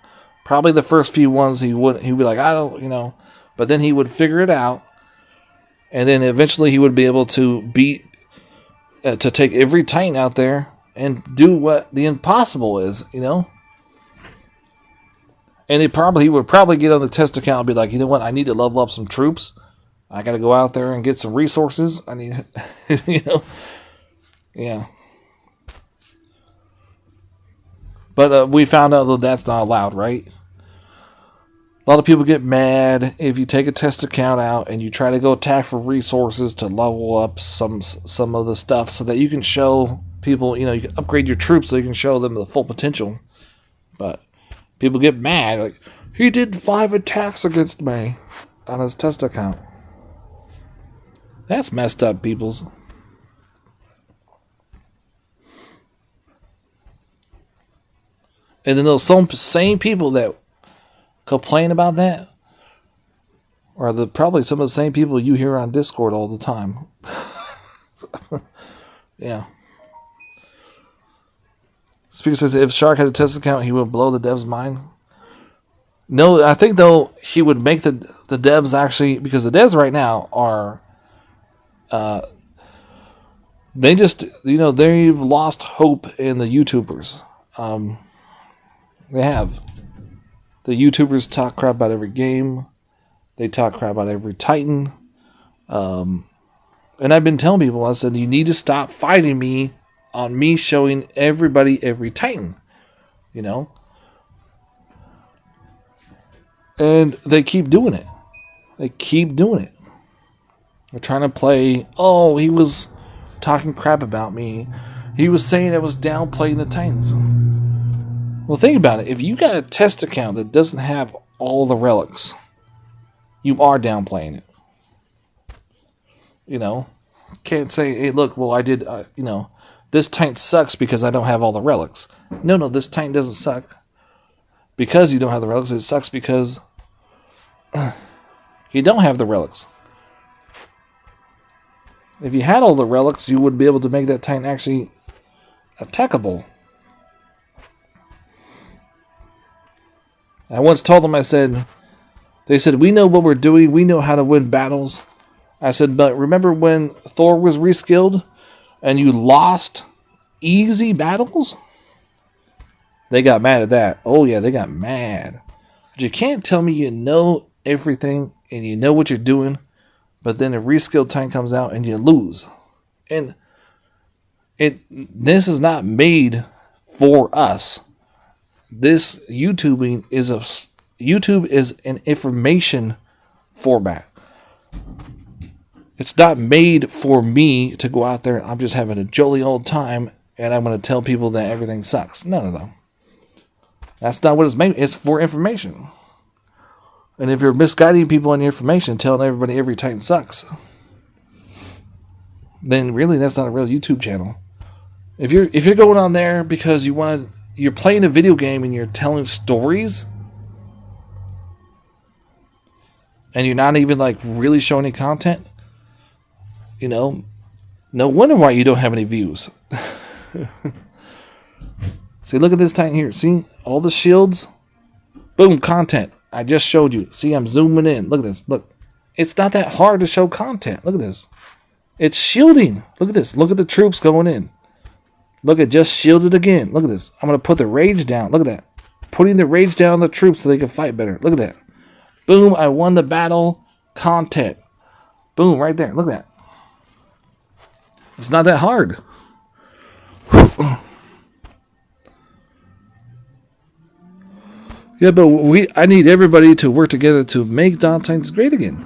probably the first few ones he'd be like, I don't, but then he would figure it out, and then eventually he would be able to to take every Titan out there and do what the impossible is, And he would probably get on the test account and be like, you know what, I need to level up some troops. I got to go out there and get some resources. I need, yeah. But we found out that that's not allowed, right? A lot of people get mad if you take a test account out and you try to go attack for resources to level up some of the stuff so that you can show people, you can upgrade your troops so you can show them the full potential. But people get mad, like, he did 5 attacks against me on his test account. That's messed up, peoples. And then those same people that complain about that are probably some of the same people you hear on Discord all the time. Yeah. Speaker says if Shark had a test account, he would blow the devs' mind. No, I think though he would make the devs actually, because the devs right now are they just they've lost hope in the YouTubers. They have. The YouTubers talk crap about every game. They talk crap about every Titan. And I've been telling people, I said, you need to stop fighting me on me showing everybody every Titan. And they keep doing it. They're trying to play, oh, he was talking crap about me. He was saying I was downplaying the Titans. Well, think about it. If you got a test account that doesn't have all the relics, you are downplaying it. Can't say, hey, look, well, I did, this Titan sucks because I don't have all the relics. No, this Titan doesn't suck because you don't have the relics. It sucks because you don't have the relics. If you had all the relics, you would be able to make that Titan actually attackable. I once told them, they said, we know what we're doing. We know how to win battles. I said, but remember when Thor was reskilled and you lost easy battles? They got mad at that. Oh yeah, they got mad. But you can't tell me you know everything and you know what you're doing, but then a reskilled Titan comes out and you lose. And this is not made for us. This YouTube is an information format. It's not made for me to go out there. I'm just having a jolly old time, and I'm going to tell people that everything sucks. No. That's not what it's made. It's for information. And if you're misguiding people on your information, telling everybody every Titan sucks, then really that's not a real YouTube channel. If you're going on there because you're playing a video game and you're telling stories, and you're not even like really showing any content, no wonder why you don't have any views. See, look at this Titan here. See all the shields? Boom, content. I just showed you. See, I'm zooming in. Look at this. Look. It's not that hard to show content. Look at this. It's shielding. Look at this. Look at the troops going in. Look at just shielded again. Look at this. I'm going to put the rage down. Look at that. Putting the rage down on the troops so they can fight better. Look at that. Boom, I won the battle. Content. Boom, right there. Look at that. It's not that hard. Yeah, but I need everybody to work together to make Dawn Titans great again.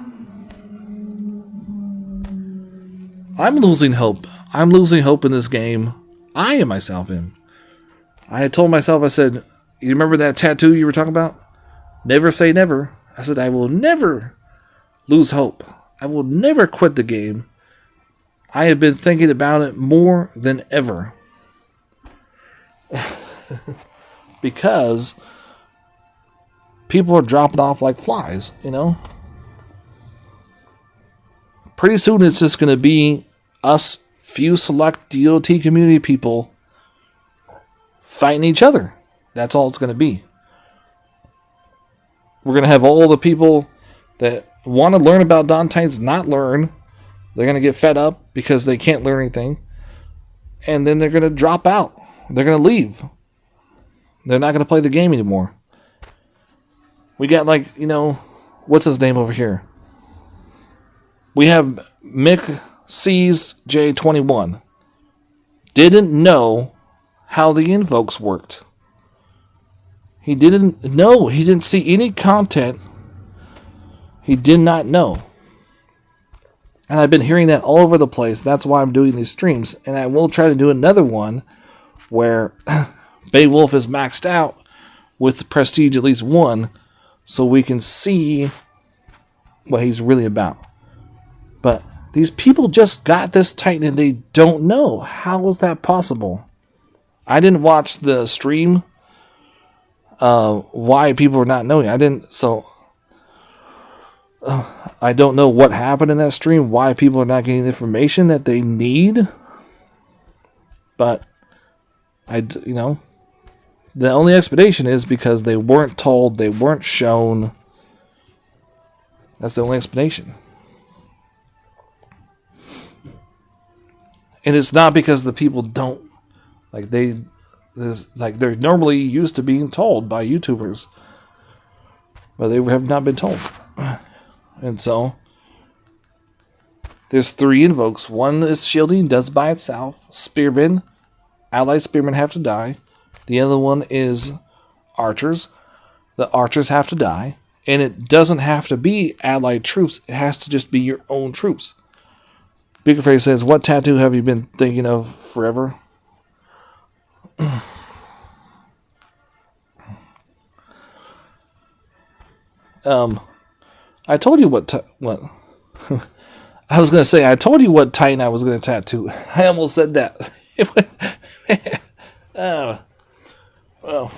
I'm losing hope. I'm losing hope in this game. I am myself in. I had told myself, I said, you remember that tattoo you were talking about? Never say never. I said, I will never lose hope. I will never quit the game. I have been thinking about it more than ever. Because people are dropping off like flies, Pretty soon it's just going to be us few select DOT community people fighting each other. That's all it's going to be. We're going to have all the people that want to learn about Dawn Titans not learn. They're going to get fed up because they can't learn anything. And then they're going to drop out. They're going to leave. They're not going to play the game anymore. We got what's his name over here? We have Mick C's J21. Didn't know how the invokes worked. He didn't know. He didn't see any content. He did not know. And I've been hearing that all over the place. That's why I'm doing these streams. And I will try to do another one where Beowulf is maxed out with prestige at least 1, so we can see what he's really about. But these people just got this Titan and they don't know. How is that possible? I didn't watch the stream. Why people are not knowing. I don't know what happened in that stream. Why people are not getting the information that they need. But the only explanation is because they weren't told, they weren't shown. That's the only explanation. And it's not because the people don't they're normally used to being told by YouTubers, but they have not been told. And so there's 3 invokes. One is shielding, does by itself. Spearmen, allied spearmen have to die. The other one is archers. The archers have to die. And it doesn't have to be allied troops. It has to just be your own troops. Biggerface says, what tattoo have you been thinking of forever? I told you what I was going to say. I told you what Titan I was going to tattoo. I almost said that. Oh, well.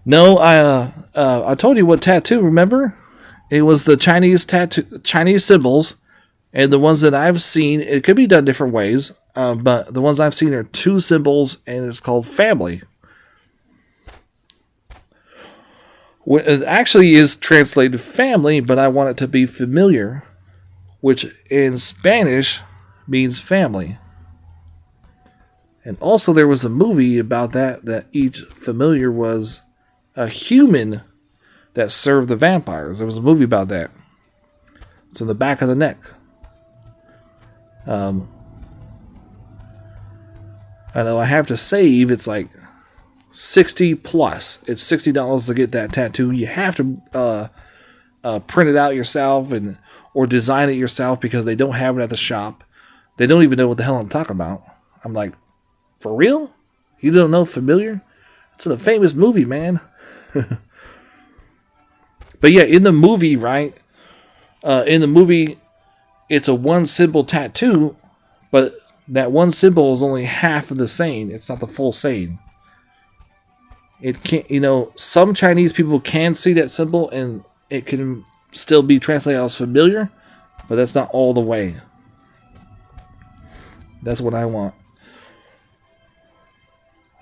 No, I told you what tattoo. Remember, it was the Chinese tattoo, Chinese symbols, and the ones that I've seen. It could be done different ways, but the ones I've seen are two symbols, and it's called family. It actually is translated family, but I want it to be familiar, which in Spanish means family. And also, there was a movie about that each familiar was a human that served the vampires. There was a movie about that. It's in the back of the neck. I know I have to save. It's like 60 plus. It's $60 to get that tattoo. You have to print it out yourself or design it yourself because they don't have it at the shop. They don't even know what the hell I'm talking about. I'm like, for real? You don't know familiar? It's in a famous movie, man. But yeah, in the movie, right? In the movie, it's a one symbol tattoo, but that one symbol is only half of the saying. It's not the full saying. It can't, some Chinese people can see that symbol and it can still be translated as familiar, but that's not all the way. That's what I want.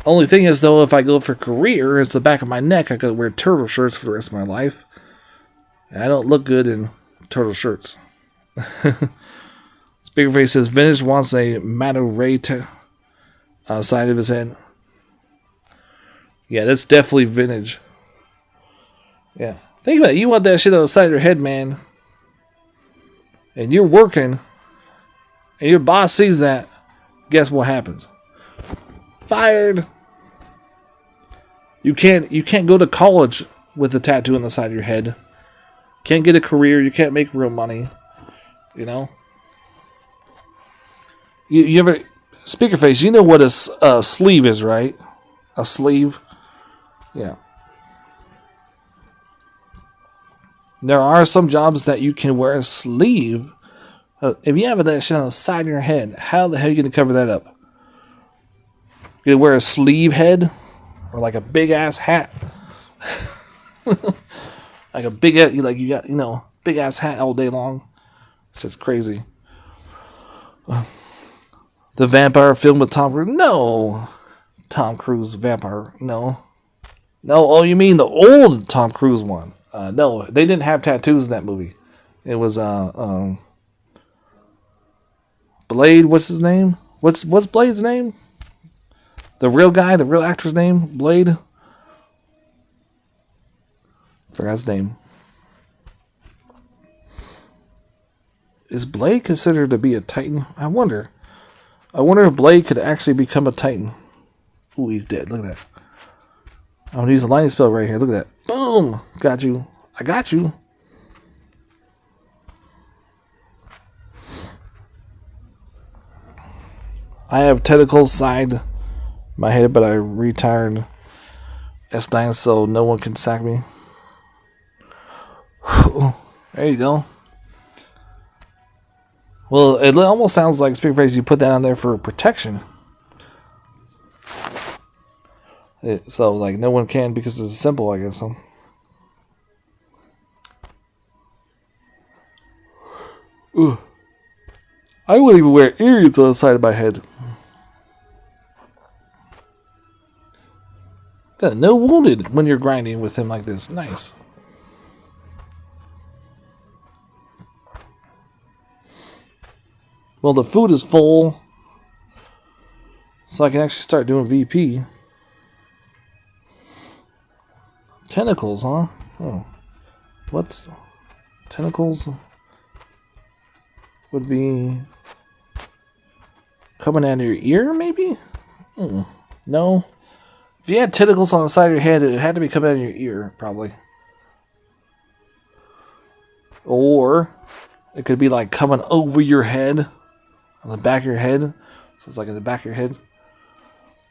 Only thing is, though, if I go for career, it's the back of my neck. I could wear turtle shirts for the rest of my life. And I don't look good in turtle shirts. Speakerface says, Vintage wants a Mado Ray side of his head. Yeah, that's definitely vintage. Yeah. Think about it. You want that shit on the side of your head, man. And you're working. And your boss sees that. Guess what happens? Fired. You can't go to college with a tattoo on the side of your head. Can't get a career. You can't make real money. You ever... Speakerface, you know what a sleeve is, right? A sleeve? Yeah. There are some jobs that you can wear a sleeve. If you have that shit on the side of your head, how the hell are you going to cover that up? You can wear a sleeve head? Or like a big ass hat. Like a big, you got, big ass hat all day long. It's just crazy. The vampire film with Tom Cruise? No. Tom Cruise vampire? No. No, oh, you mean the old Tom Cruise one? No, they didn't have tattoos in that movie. It was Blade. What's his name? What's Blade's name? The real guy, the real actor's name, Blade. Forgot his name. Is Blade considered to be a Titan? I wonder if Blade could actually become a Titan. Ooh, he's dead. Look at that. I'm going to use a lightning spell right here. Look at that. Boom! Got you. I got you. I have tentacles side my head, but I retired S9 so no one can sack me. There you go. Well, it almost sounds like Speakerface, you put that on there for protection. So, like, no one can because it's simple, I guess. Ooh. I wouldn't even wear earrings on the side of my head. Got no wounded when you're grinding with him like this. Nice. Well, the food is full, so I can actually start doing VP. Tentacles, huh? Oh. What's... Tentacles would be coming out of your ear, maybe? No. If you had tentacles on the side of your head, it had to be coming out of your ear, probably. Or it could be like coming over your head, on the back of your head. So it's like in the back of your head.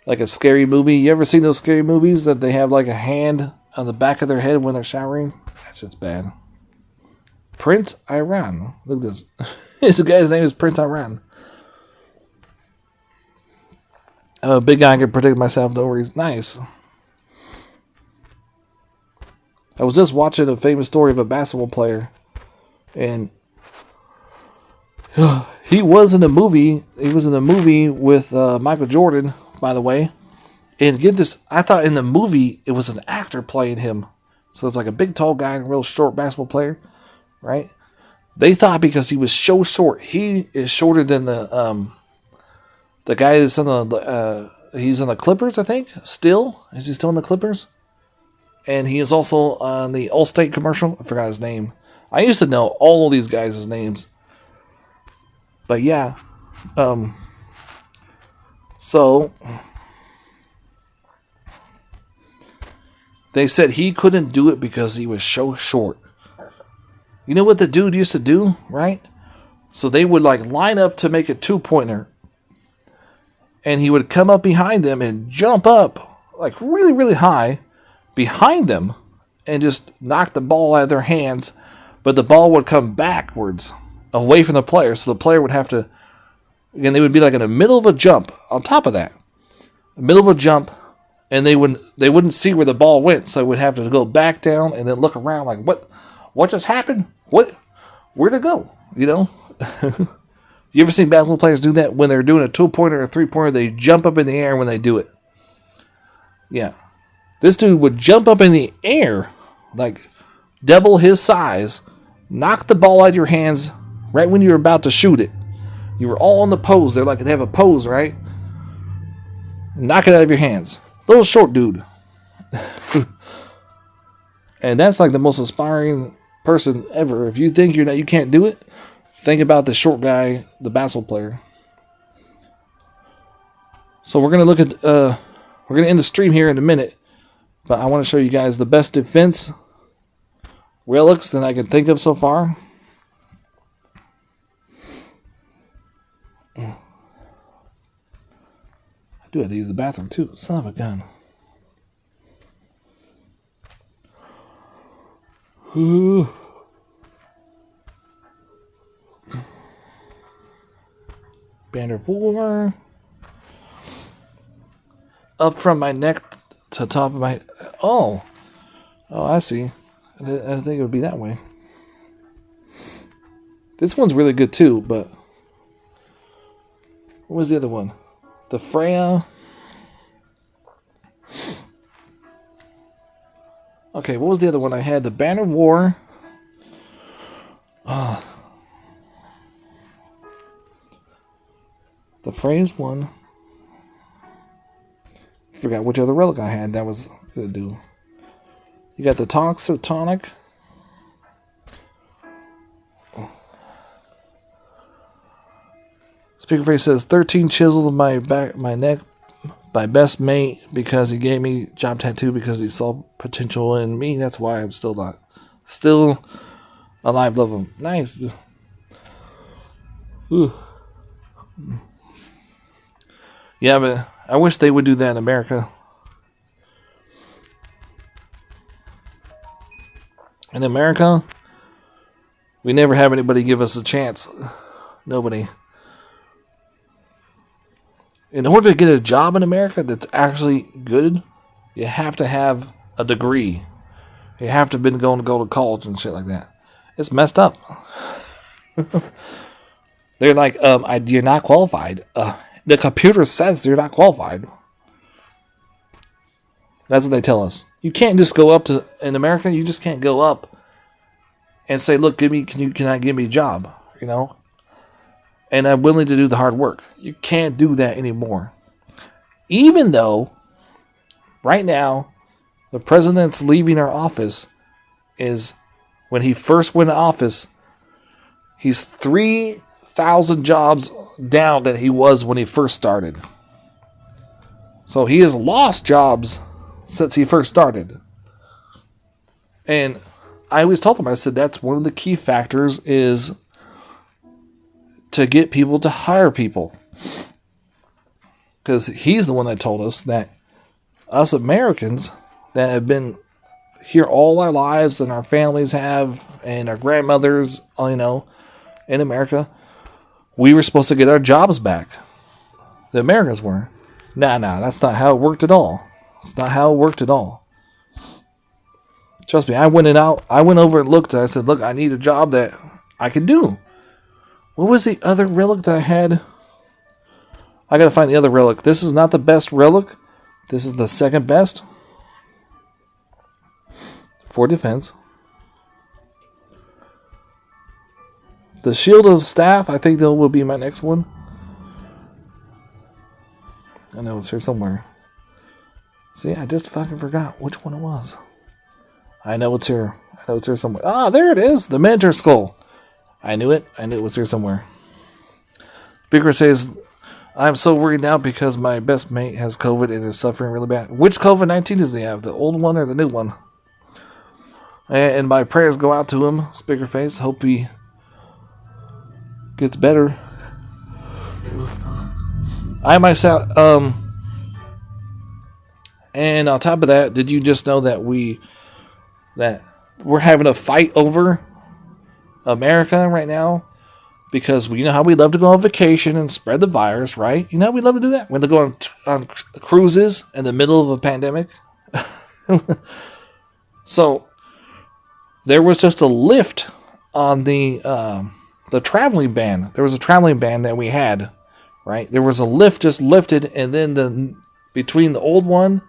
Like a scary movie. You ever seen those scary movies that they have like a hand on the back of their head when they're showering? That shit's bad. Prince Iran. Look at this. This guy's name is Prince Iran. I'm a big guy. I can protect myself. No worries. Nice. I was just watching a famous story of a basketball player, and he was in a movie. He was in a movie with Michael Jordan, by the way. And get this, I thought in the movie it was an actor playing him. So it's like a big, tall guy and a real short basketball player, right? They thought because he was so short, he is shorter than the guy that's on he's on the Clippers, I think. Still, is he still in the Clippers? And he is also on the Allstate commercial. I forgot his name. I used to know all of these guys' names. But yeah. So they said he couldn't do it because he was so short. You know what the dude used to do, right? So they would like line up to make a 2-pointer. And he would come up behind them and jump up like really, really high behind them and just knock the ball out of their hands, but the ball would come backwards away from the player, so the player would have to, again, they would be like in the middle of a jump on top of that, middle of a jump, and they wouldn't see where the ball went, so they would have to go back down and then look around like, what just happened? Where'd it go? You know? You ever seen basketball players do that when they're doing a 2-pointer or a 3-pointer? They jump up in the air when they do it. Yeah. This dude would jump up in the air, like double his size, knock the ball out of your hands right when you're about to shoot it. You were all on the pose. They have a pose, right? Knock it out of your hands. Little short dude. And that's like the most inspiring person ever. If you think you can't do it, think about the short guy, the basketball player. So we're gonna look at we're gonna end the stream here in a minute. But I want to show you guys the best defense relics that I can think of so far. I do have to use the bathroom too. Son of a gun. Banner 4. Up from my neck to top of my... Oh, I see. I didn't think it would be that way. This one's really good too, but... What was the other one? The Freya. Okay, what was the other one I had? The Banner of War. The Freya's one. Forgot which other relic I had that was gonna do. You got the Toxic Tonic. Speaker Face says 13 chisels in my neck by best mate because he gave me job tattoo because he saw potential in me. That's why I'm still alive. Love him. Nice. Ooh. Yeah, but I wish they would do that in America. In America, we never have anybody give us a chance. Nobody. In order to get a job in America that's actually good, you have to have a degree. You have to have been going to go to college and shit like that. It's messed up. They're like, you're not qualified. The computer says you're not qualified. That's what they tell us. You can't just go up to, in America, you just can't go up and say, look, can I give me a job? You know? And I'm willing to do the hard work. You can't do that anymore. Even though, right now, the president's leaving our office is, when he first went to office, he's 3,000 jobs down than he was when he first started. So he has lost jobs since he first started. And I always told him, I said, that's one of the key factors is to get people to hire people. Because he's the one that told us that us Americans that have been here all our lives and our families have and our grandmothers, you know, in America, we were supposed to get our jobs back. The Americans were. Nah, that's not how it worked at all. It's not how it worked at all. Trust me, I went over and looked, and I said, look, I need a job that I can do. What was the other relic that I had? I gotta find the other relic. This is not the best relic. This is the second best. For defense. The Shield of Staff, I think that will be my next one. I know it's here somewhere. See, I just fucking forgot which one it was. I know it's here. I know it's here somewhere. Ah, there it is. The Minotaur Skull. I knew it. I knew it was here somewhere. Speaker says, I'm so worried now because my best mate has COVID and is suffering really bad. Which COVID-19 does he have? The old one or the new one? And my prayers go out to him, Speaker Face. Hope he gets better. I myself, and on top of that, did you just know that we're having a fight over America right now? Because you know how we love to go on vacation and spread the virus, right? You know how we love to do that? When they go on cruises in the middle of a pandemic. So there was just a lift on the traveling ban. There was a traveling ban that we had, right? There was a lift just lifted, and then between the old one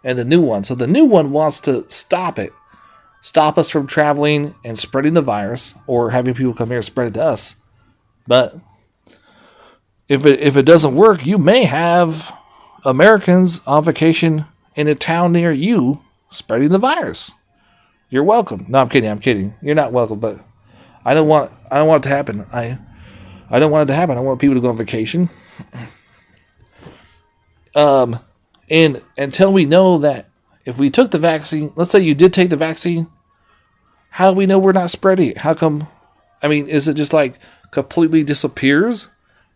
and the new one. So the new one wants to stop it. Stop us from traveling and spreading the virus, or having people come here and spread it to us. But if it doesn't work, you may have Americans on vacation in a town near you spreading the virus. You're welcome. No, I'm kidding. You're not welcome, but I don't want it to happen. I don't want it to happen. I want people to go on vacation. And until we know that if we took the vaccine, let's say you did take the vaccine, how do we know we're not spreading it? How come? I mean, is it just like completely disappears?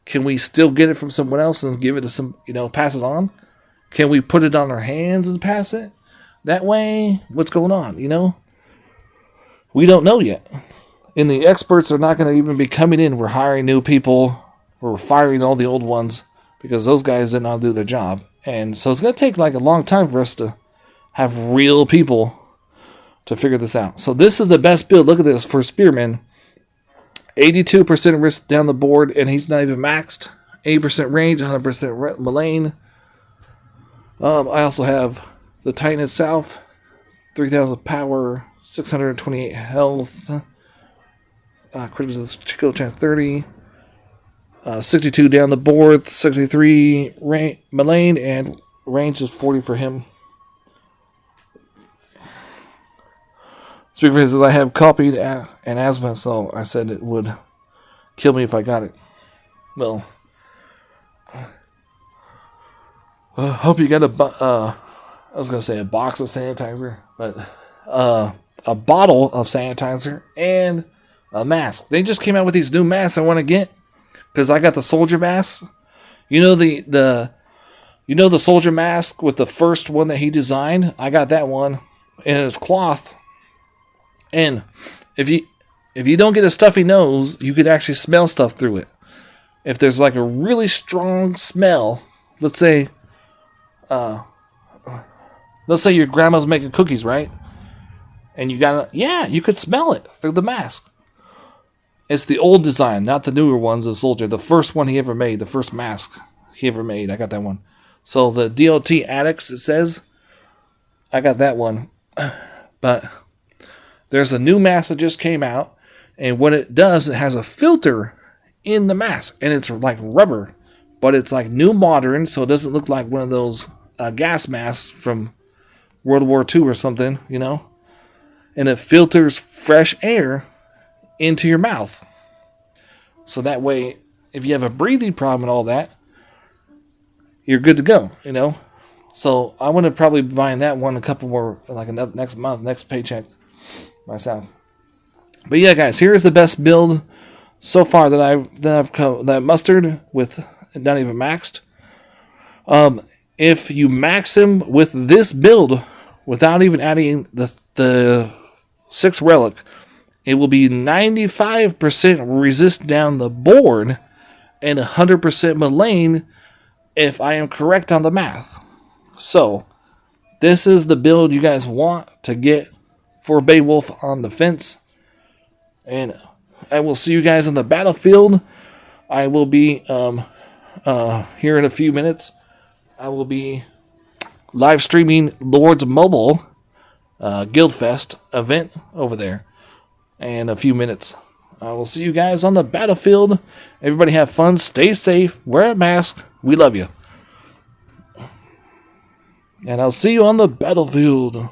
Can we still get it from someone else and give it to some, pass it on? Can we put it on our hands and pass it that way? What's going on? We don't know yet. And the experts are not going to even be coming in. We're hiring new people. We're firing all the old ones because those guys did not do their job. And so it's going to take like a long time for us to have real people to figure this out. So this is the best build. Look at this for Spearman. 82% risk down the board, and he's not even maxed. 80% range, 100% Mullane. I also have the Titan itself. 3,000 power, 628 health. Critical skill chance 30. 62 down the board, 63 Mullane, and range is 40 for him. Speaker says I have copied an asthma, so I said it would kill me if I got it. Well, hope you got I was going to say a box of sanitizer, but a bottle of sanitizer and a mask. They just came out with these new masks I want to get because I got the soldier mask. The soldier mask with the first one that he designed? I got that one, and it's cloth. And if you don't get a stuffy nose, you could actually smell stuff through it. If there's like a really strong smell, let's say your grandma's making cookies, right? And you could smell it through the mask. It's the old design, not the newer ones of Soldier. The first one he ever made, the first mask he ever made, I got that one. So the DOT Addicts, it says, I got that one. But there's a new mask that just came out, and what it does, it has a filter in the mask, and it's like rubber, but it's like new modern, so it doesn't look like one of those gas masks from World War II or something, and it filters fresh air into your mouth. So that way, if you have a breathing problem and all that, you're good to go, So I want to probably be buying that one a couple more, like next month, next paycheck myself. But yeah, guys, here's the best build so far that I've mustered with not even maxed. If you max him with this build without even adding the 6th relic, it will be 95% resist down the board and 100% Mullane if I am correct on the math. So, this is the build you guys want to get for Beowulf on the fence. And I will see you guys on the battlefield. I will be here in a few minutes. I will be live streaming Lord's Mobile Guildfest event over there in a few minutes. I will see you guys on the battlefield. Everybody have fun, stay safe, wear a mask. We love you. And I'll see you on the battlefield.